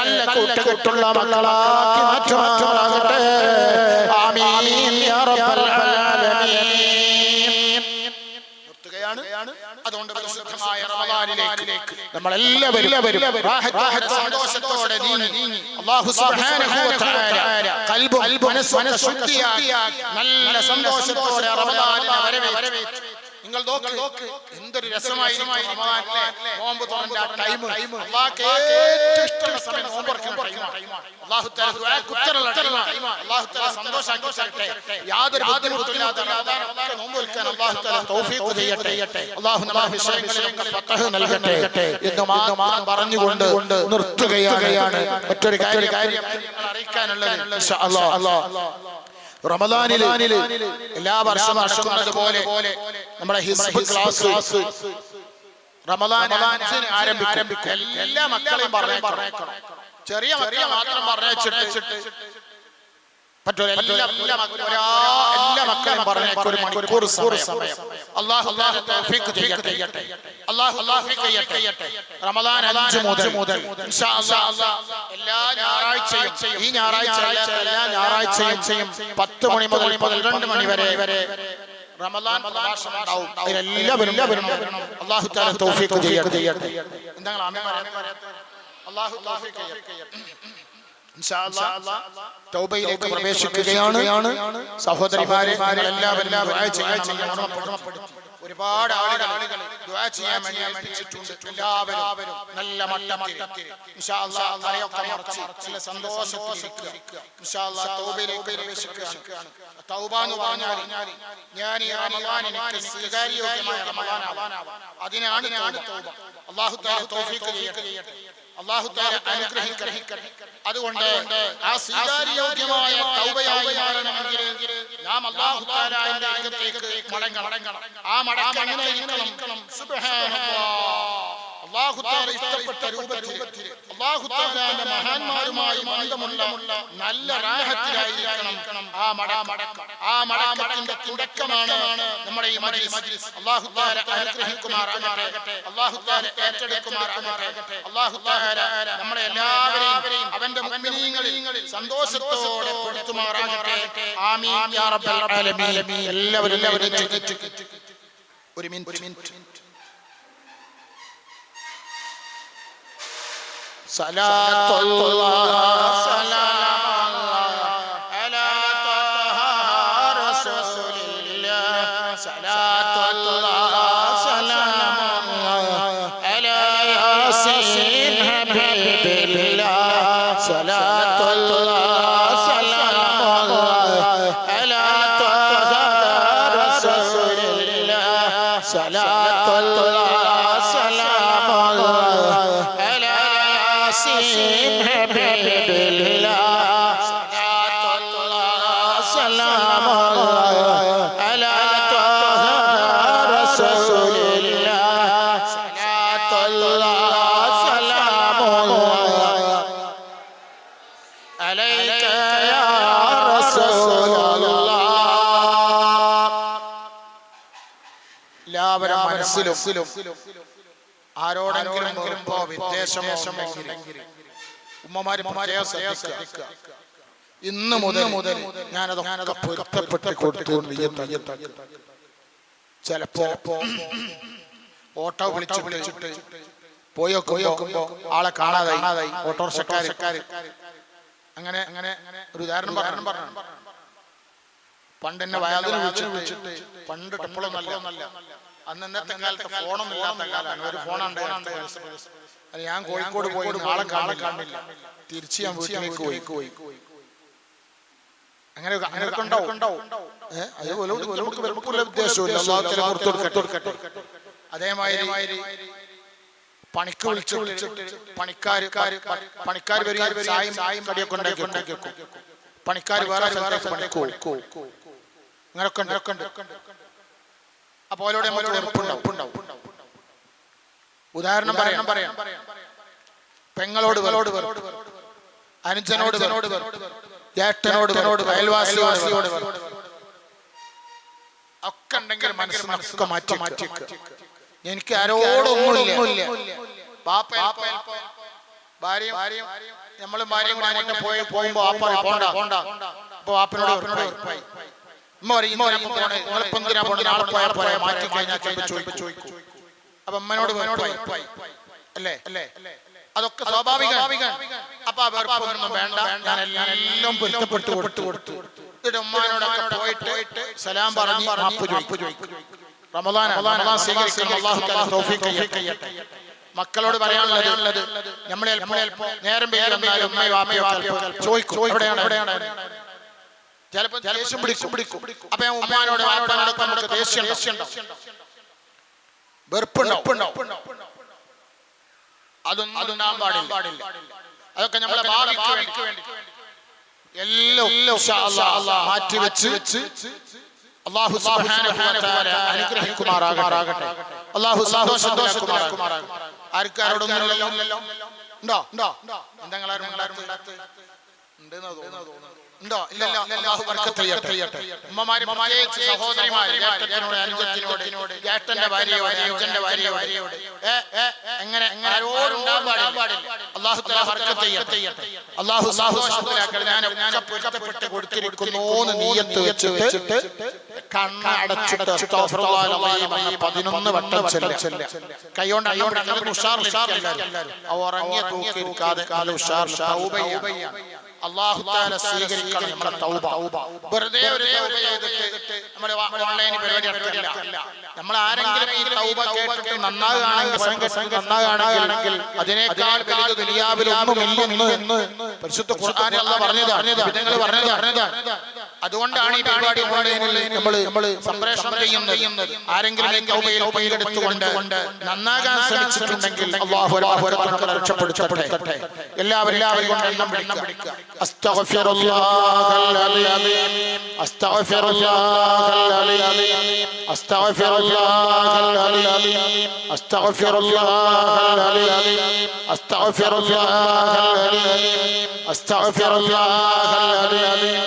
നല്ല കൂട്ടുകെട്ടുള്ള മക്കളാക്കി മാറ്റുമാറാകട്ടെ. ആമീൻ യാ റബ്ബൽ ആലമീൻ. അതുകൊണ്ട് പരിശുദ്ധമായ റമദാനിലേക്ക് നമ്മളെല്ലാവരും സന്തോഷത്തോടെ നീങ്ങി അല്ലാഹു സുബ്ഹാനഹു വ തആല ഖൽബും മനസ്സും ശുദ്ധിയാക്കി നല്ല സന്തോഷത്തോടെ റമദാനിനെ വരവേറ്റ്. നിങ്ങൾ നോക്ക്, എന്തൊരു രസമായിരിക്കും റമദാനിലെ നോമ്പ് തുറന്ന ടൈം. അല്ലാഹുക്ക് ഏറ്റവും ഇഷ്ടമുള്ള സമയം നോമ്പ് തുറക്കുന്ന ടൈമാണ്. അല്ലാഹു തആല ദുആക്ക് ഉത്തരമുള്ള ടൈമാണ്. അല്ലാഹു തആല സന്തോഷാക്കി തരട്ടെ. യാതൊരു ബുദ്ധിമുട്ടില്ലാതെ റമദാനൊക്കെ നോമ്പ് വെക്കാൻ അല്ലാഹു തആല തൗഫീഖ് ചെയ്യട്ടെ. അല്ലാഹു നമ്മുടെ വിഷയങ്ങളിലൊക്കെ ഫതഹ് നൽകട്ടെ എന്ന് മാത്രം പറഞ്ഞുകൊണ്ട് നിർത്തുകയാണ്. മറ്റൊരു കാര്യം അറിയിക്കാനുള്ളത്, ഇൻഷാ അല്ലാഹ് റമദാനിൽ എല്ലാ വർഷവും നടക്കുന്നത് പോലെ നമ്മുടെ ഹിസ്ബ് ക്ലാസ് റമദാൻ 5-ന് ആരംഭിക്കും. എല്ലാ മക്കളെയും പറഞ്ഞേക്കണം. ചെറിയ മക്കളെ മാത്രം പറഞ്ഞിട്ട് പറ്റൂല. എല്ലാ മക്കളെയും പറഞ്ഞേക്കും. ഒരു മണിക്കൂർ സമയം. അല്ലാഹു തൗഫീഖ് ചെയ്യട്ടെ. അല്ലാഹു തൗഫീഖ് ചെയ്യട്ടെ. റമദാൻ 5 മുതൽ ഇൻഷാ അല്ലാഹ് എല്ലാ ഞായറാഴ്ചയും, ഈ ഞായറാഴ്ച എല്ലാ ഞായറാഴ്ചയും 10 മണി മുതൽ 12 മണി വരെ റമദാൻ പ്രഭാഷണം ഉണ്ടാവും. എല്ലാവരും അല്ലാഹു തആല തൗഫീഖ് ചെയ്യട്ടെ. എന്താ ആമീൻ പറയാ? അല്ലാഹു തൗഫീഖ് ചെയ്യട്ടെ. ഇൻഷാ അല്ലാഹ് തൗബയിലേക്ക് പ്രവേശിക്കുകയാണ്. സഹോദരിമാരെ, എല്ലാവരും ദുആ ചെയ്യണം. ഒരുപാട് ആളുകൾ ദുആ ചെയ്യാൻ വേണ്ടി ഏൽപ്പിച്ചിട്ടുണ്ട്. എല്ലാവരും നല്ല മട്ടത്തിൽ ഇൻഷാ അല്ലാഹ് തലയൊക്കെ മറച്ച് നല്ല സന്തോഷത്തിലിരിക്കുക. ഇൻഷാ അല്ലാഹ് തൗബയിലേക്ക് പ്രവേശിക്കുകയാണ്. തൗബ എന്ന് പറഞ്ഞാൽ ഞാൻ ഈ റമദാൻ എനിക്ക് സ്വീകാര്യോഗ്യമായ റമദാനാവാൻ, അതിനാണ് തൗബ. അല്ലാഹു തആല തൗഫീഖ് ചെയ്യട്ടെ. അല്ലാഹു തആല അനുഗ്രഹിക്കട്ടെ. അതുകൊണ്ട് ആ സ്വീകാര്യോഗ്യമായ തൗബയായി മാറണമെങ്കിൽ നാം അല്ലാഹു തആലയുടെ അടുത്തേക്ക് മടങ്ങണം. ആ മടക്കം എങ്ങനെ ഇരിക്കണം? സുബ്ഹാനല്ലാഹ്, അല്ലാഹു തആല ഇഷ്ടപ്പെട്ട രൂപത്തിൽ അല്ലാഹു തആലയുടെ മഹാന്മാരുമായി ബന്ധമുള്ള നല്ല റാഹത്തിലായിരിക്കണം ആ മടക്കം. ആ മടക്കത്തിന്റെ തുടക്കമാണ് നമ്മുടെ ഈ മജ്ലിസ്. അല്ലാഹു തആല അനുഗ്രഹിക്കുമാറാകട്ടെ. അല്ലാഹു തആല ഏറ്റെടുക്കുമാറാകട്ടെ. അല്ലാഹു തആല നമ്മളെ എല്ലാവരെയും അവന്റെ മുഅ്മിനീങ്ങളിൽ സന്തോഷത്തോടെ പെടുത്തുമാറാകട്ടെ. ആമീൻ യാ റബ്ബൽ ആലമീൻ. എല്ലാവരും ഒരു മിനിറ്റ്. സലാത്തുല്ലാഹ് സലാമുല്ലാഹ് അലാ ത്വഹ റസൂലില്ലാഹ്. സലാത്തുല്ലാഹ് സലാമുല്ലാഹ് അലാ യാസീൻ ഹബീബില്ലാഹ്. സലാത്തുല്ലാഹ് സലാമുല്ലാഹ് അലാ ത്വഹ റസൂലില്ലാഹ്. സലാത്തുല്ലാഹ് സലാമുല്ലാഹ് അലാ ഹബീബില്ലാഹ്. സലാത്തുല്ലാഹ് സലാമുല്ലാഹ് അലാ ത്വഹ റസൂലില്ലാഹ്. സലാത്തുല്ലാഹ് സലാമുല്ലാഹ് അലൈക യാ റസൂലല്ലാഹ്. എല്ലാവരും മനസ്സിലും ആരോടെങ്കിലും വെറുപ്പോ വിദ്വേഷമോ ഉണ്ടെങ്കിൽ ഉമ്മമാര് ശ്രദ്ധിക്കുക. ഇന്ന് മുതൽ ഞാനതൊക്കെ പൊരുത്തപ്പെട്ട് കൊടുത്തുകൊണ്ട് ചിലപ്പോ ഓട്ടോ വിളിച്ചിട്ട് പോയി നോക്കുമ്പോ ആളെ കാണാതായി. ഓട്ടോറിക്ഷക്കാർ അങ്ങനെ ഒരു ഉദാഹരണം പറഞ്ഞു. പണ്ട് എന്നെ വയലിന് വിളിച്ചിട്ട്, പണ്ട് ടെപ്പിളൊന്നല്ല, അന്ന് ഇന്നത്തെ കാലത്ത് ഫോണൊന്നും ഇല്ലാത്ത കാലമാണ്. ഒരു ഫോണുണ്ട്. ഞാൻ കോഴിക്കോട് പോയി ആളെ കാണില്ല. തിരിച്ച് ഞാൻ വീട്ടിലേക്ക് പോയി. അങ്ങനെയൊക്കെ ഉണ്ടാവും. അതേമാതിരി പണിക്ക് വിളിച്ചിട്ട് പണിക്കാർ ചായയും കടിയൊക്കെ ഉണ്ടാക്കി പണിക്കാർ വേറെ അങ്ങനെയൊക്കെ ഉണ്ട്. അപ്പൊ ഉറപ്പുണ്ടാവും. ഉദാഹരണം പറയാം. പെങ്ങളോട് അനുജനോട് ഏട്ടനോട് അയൽവാസിയോട് ഒക്കെ ഉണ്ടെങ്കിൽ മനസ്സൊക്കെ മാറ്റി. എനിക്ക് ആരോടൊന്നുമില്ല. ഭാര്യയും നമ്മള് ഭാര്യയും പോകുമ്പോ പോണ്ട. അപ്പൊ വാപ്പനോട് മാറ്റി കഴിഞ്ഞാൽ ചോദിക്കും. അപ്പൊ അമ്മനോട് അല്ലേ? അതൊക്കെ സ്വാഭാവികം. അപ്പൊ അവർക്കൊന്നും വേണ്ട, ഞാൻ എല്ലാം പൊരുത്തപ്പെട്ടു കൊടുത്തു. എന്നിട്ട് ഉമ്മാനോടൊക്കെ പോയിട്ട് സലാം പറഞ്ഞ് മാപ്പ് ചോദിക്കും. റമദാൻ സ്വീകരിക്കണം. അല്ലാഹു തആല തൗഫീഖ് ചെയ്യട്ടെ. മക്കളോട് പറയാനുള്ളത്, നമ്മളെ നേരം വന്നാലും ഉമ്മയും വാപ്പയും ചോദിക്കും എവിടെയാണ്. ചിലപ്പോൾ ദേഷ്യം പിടിക്കും. അപ്പൊ ഉമ്മാനോട് വാപ്പാനോടൊക്കെ നമുക്ക് ദേഷ്യം വെറുപ്പുണ്ടാവും. അതൊന്നും ഉണ്ടാകാൻ പാടില്ല. അതൊക്കെ നമ്മളെ ഭാവിക്ക് വേണ്ടി എല്ലാം മാറ്റിവെച്ച് അല്ലാഹു സുബ്ഹാനഹു വ തആല അനുഗ്രഹിക്കുമാറാകട്ടെ. അല്ലാഹു സന്തോഷമാക്കുമാറാകട്ടെ. ആർക്കാരോടൊന്നുമില്ലല്ലോ. ഉണ്ടോ? എന്തെങ്കിലും ഉണ്ടെന്ന് തോന്നുന്നു. ഉണ്ടോ? ഇല്ലല്ലോ. അല്ലാഹു ബർക്കത്ത് ചെയ്യട്ടെ. ഉമ്മമാര്, സഹോദരിമാര്, അനുജത്തിനോട്, ഏട്ടന്റെ ഭാര്യയോട്, അനുജന്റെ ഭാര്യയോട് എങ്ങനെ അല്ലാഹു തആല ബർക്കത്ത് ചെയ്യട്ടെ. അല്ലാഹു സന്തോഷത്തിലാക്കട്ടെ. ഞാനൊക്കെ പൊരുത്തപ്പെട്ട് കൊടുത്തിരിക്കുന്നു എന്ന് നിയ്യത്ത് വെച്ചിട്ട് കണ്ണടച്ചിട്ട് അസ്തഗ്ഫിറുല്ലാഹൽ അലീം 11 വട്ടം ചൊല്ലുക. കൈകൊണ്ട് ഉറങ്ങിയ തൂക്കിയിരിക്കാതെ അല്ലാഹു തആല സ്വീകരിക്കണം നമ്മുടെ തൗബ. വെറുതെ ഒരു തൗബ ചെയ്തിട്ട് നമ്മുടെ ഓൺലൈൻ പരിപാടി നടത്തില്ല. നമ്മൾ ആരെങ്കിലും ഈ തൗബ കേട്ടിട്ട് നന്നാകാണെങ്കിൽ അതിനേക്കാൾ വലുത് ദുനിയാവിൽ ഒന്നുമില്ലെന്ന് പരിശുദ്ധ ഖുർആനിൽ അല്ലാഹു പറഞ്ഞതാണ്. അതുകൊണ്ടാണ് ഈ പരിപാടി ഓൺലൈനിൽ നമ്മൾ സംപ്രേഷണം ചെയ്യുന്നത്. ആരെങ്കിലും ഈ തൗബയിൽ പങ്കെടുത്തുകൊണ്ട് നന്നാകാൻ ശ്രമിച്ചിട്ടുണ്ടെങ്കിൽ അല്ലാഹു നമ്മളെ രക്ഷപ്പെടുത്തട്ടെ. എല്ലാവരും കൊണ്ട് എണ്ണം പിടിക്കുക. അസ്തഗ്ഫിറുല്ലാഹൽ അലീം, അസ്തഗ്ഫിറുല്ലാഹൽ അലീം, അസ്തഗ്ഫിറുല്ലാഹൽ അലീം, അസ്തഗ്ഫിറുല്ലാഹൽ അലീം, അസ്തഗ്ഫിറുല്ലാഹൽ അലീം, അസ്തഗ്ഫിറുല്ലാഹൽ അലീം,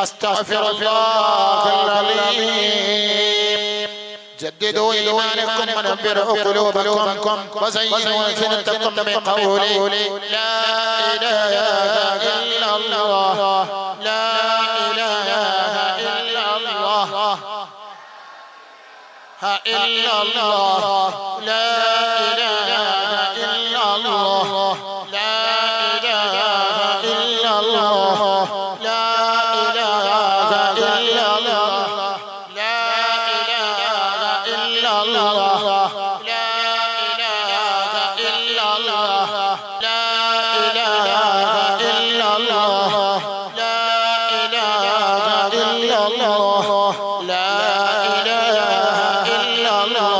അസ്തഗ്ഫിറുല്ലാഹൽ അലീം. جددوا إيمانكم ونبروا قلوبكم وزينوا ألسنتكم بقول لا إله إلا الله، لا إله إلا الله، إلا الله، لا إله إلا الله، لا إله إلا الله، لا إله إلا الله، لا إله إلا الله، لا إله إلا الله، لا إله إلا الله، لا إله إلا الله، لا إله إلا الله.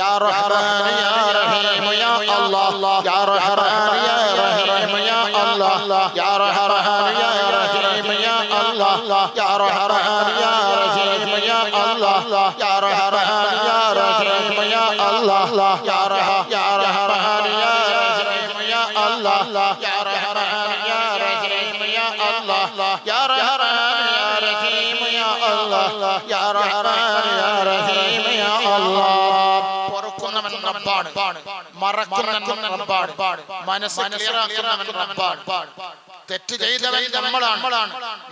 يا رحمن يا رحيم يا الله، يا رحمن يا رحيم يا الله، يا رحمن يا رحيم يا الله، يا رحمن يا رحيم يا الله، يا رحمن يا رحيم يا الله، يا رحمن يا رحيم يا الله، يا رحمن يا رحيم يا الله، يا رحمن يا رحيم يا الله، يا رحمن يا رحيم يا الله. പൊറുക്കുന്നവൻ റബ്ബാണ്, മറക്കുന്നവൻ റബ്ബാണ്, മനസ്സ് ക്ലിയറാക്കുന്നവൻ റബ്ബാണ്. തെറ്റ് ചെയ്തവൻ നമ്മളാണ്,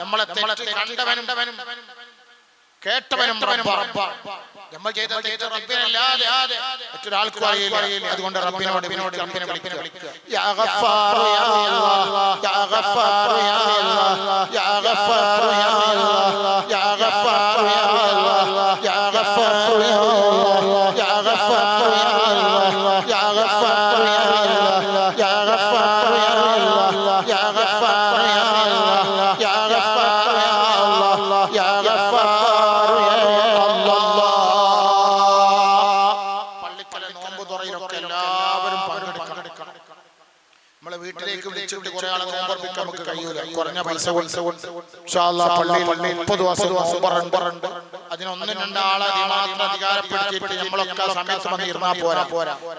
നമ്മളെ തെറ്റ് കണ്ടവനും കേട്ടവനും നമ്മൾ ചെയ്ത തെറ്റ് റബ്ബിനല്ലാതെ മറ്റൊരാൾക്കും അറിയില്ല. അതുകൊണ്ട് റബ്ബിനോട് വിളിക്കുക. യാ ഗഫാറു യാ അല്ലാഹ്, യാ ഗഫാറു യാ അല്ലാഹ്, യാ ഗഫാറു യാ അല്ലാഹ്, യാ ഗഫാറു യാ അല്ലാഹ്, യാ ഗഫാറു യാ അല്ലാഹ്, യാ ഗഫാറു യാ അല്ലാഹ്, യാ ഗഫാറു യാ അല്ലാഹ്, യാ ഗഫാറു യാ അല്ലാഹ്, യാ ഗഫാറു യാ അല്ലാഹ്, യാ ഗഫാറു യാ അല്ലാഹ്, യാ ഗഫാറു യാ അല്ലാഹ്. പള്ളിക്കലെ നോമ്പ് തുറയിലൊക്കെ എല്ലാവരും പങ്കെടുക്കണം. നമ്മളെ വീട്ടിലേക്ക് വിളിച്ചിട്ട് കുറെ ആളെ നോമ്പർപ്പിക്കാൻ നമുക്ക് കഴിയൂല. കുറഞ്ഞ പൈസ കൊണ്ട് ഇൻഷാ അല്ലാഹ് പള്ളിയിൽ 30 ദിവസം നോമ്പറുണ്ട്. അതിനൊന്നും രണ്ടാളെ മാത്രം അധികാരപ്പെടുത്തിയിട്ട് നമ്മളൊക്കെ സമയത്ത് വന്ന് ഇരുന്നാ പോരാ.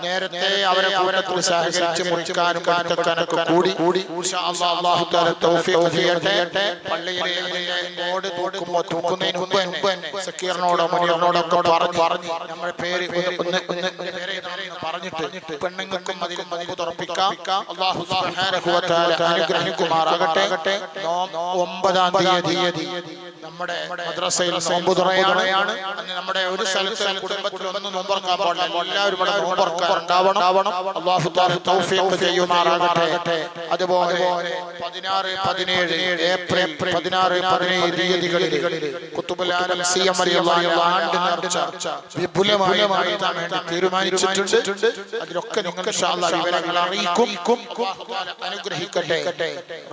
നേരത്തെ അവരെ കൂട്ടത്തിൽ സഹകരിച്ച് മുറിക്കാനും കടുക്കാനൊക്കെ കൂടി ഇൻഷാ അല്ലാഹ് അല്ലാഹു തആല തൗഫീഖ് ചെയ്യട്ടെ. പള്ളിയിലെ ബോർഡ് തൂക്കുന്നതിന് മുമ്പ് തന്നെ സക്കീറിനോടോ മുനീറിനോടൊക്കെ പറഞ്ഞ് നമ്മുടെ പേര് പറഞ്ഞിട്ട് പെണ്ണുങ്ങൾക്കും അതിൽ നോമ്പ് തുറപ്പിക്കാം. അല്ലാഹു സുബ്ഹാനഹു വ തആല അനുഗ്രഹിക്കുമാറാകട്ടെ. 9-ാം തീയതി നമ്മുടെ മദ്രസയിൽ നോമ്പ് തുറയാണ്. അന്ന് നമ്മുടെ ഒരു സ്ഥലത്ത് കുടുംബത്തിൽ ഒന്ന് നോമ്പറക്കാൻ പാടില്ല, എല്ലാവരും ഇവിടെ നോമ്പറക്കാറുണ്ടാവണം. അല്ലാഹു തആല തൗഫീഖ് ചെയ്യുമാറാകട്ടെ. അതുപോലെ 16, 17 ഏപ്രിൽ 16, 17 തീയതികളിൽ ഖുത്ബുൽ ആലം സിഎം റളിയല്ലാഹു ആണ്ട് നേർച്ച വിപുലമായി നടത്താൻ വേണ്ടി തീരുമാനിച്ചിട്ടുണ്ട്. അതിലൊക്കെ നിങ്ങൾ ഇൻഷാ അല്ലാഹ് വിവരങ്ങൾ അറിയിക്കും. അല്ലാഹു തആല അനുഗ്രഹിക്കട്ടെ.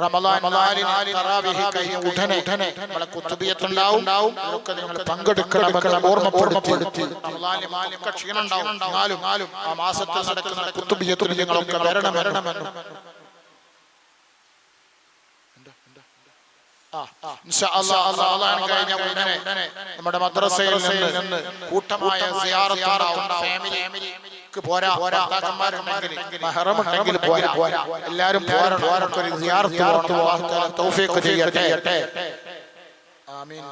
റമളാൻ 4 തറാവീഹ് കഴിഞ്ഞ ഉടനെ നമ്മളെ കുത്തുബിയത്തുണ്ടാവും. അതൊക്കെ നിങ്ങൾ പങ്കെടുക്കണമെന്ന് ഓർമ്മപ്പെടുത്തി. റമളാനിൽ ഒക്കെ ക്ഷീണം ഉണ്ടാവും, എന്നാലും ആ മാസത്തിൽ നടക്കുന്ന കുത്തുബിയത്തിൽ നിങ്ങളൊക്കെ വരണമെന്ന് ഇൻഷാ അല്ലാഹ്. റമളാൻ കഴിഞ്ഞ ഉടനെ നമ്മുടെ മദ്രസയിൽ നിന്ന് കൂട്ടമായ സിയാറത്ത് ഉണ്ടാവും. ഫാമിലിക്ക് പോരാ, ഭർത്താക്കന്മാരുണ്ടെങ്കിൽ മഹറമുണ്ടെങ്കിൽ പോരാ, എല്ലാവരും പോരണം. സിയാറത്ത് തൗഫീഖ് ചെയ്യട്ടെ. ആമീൻ.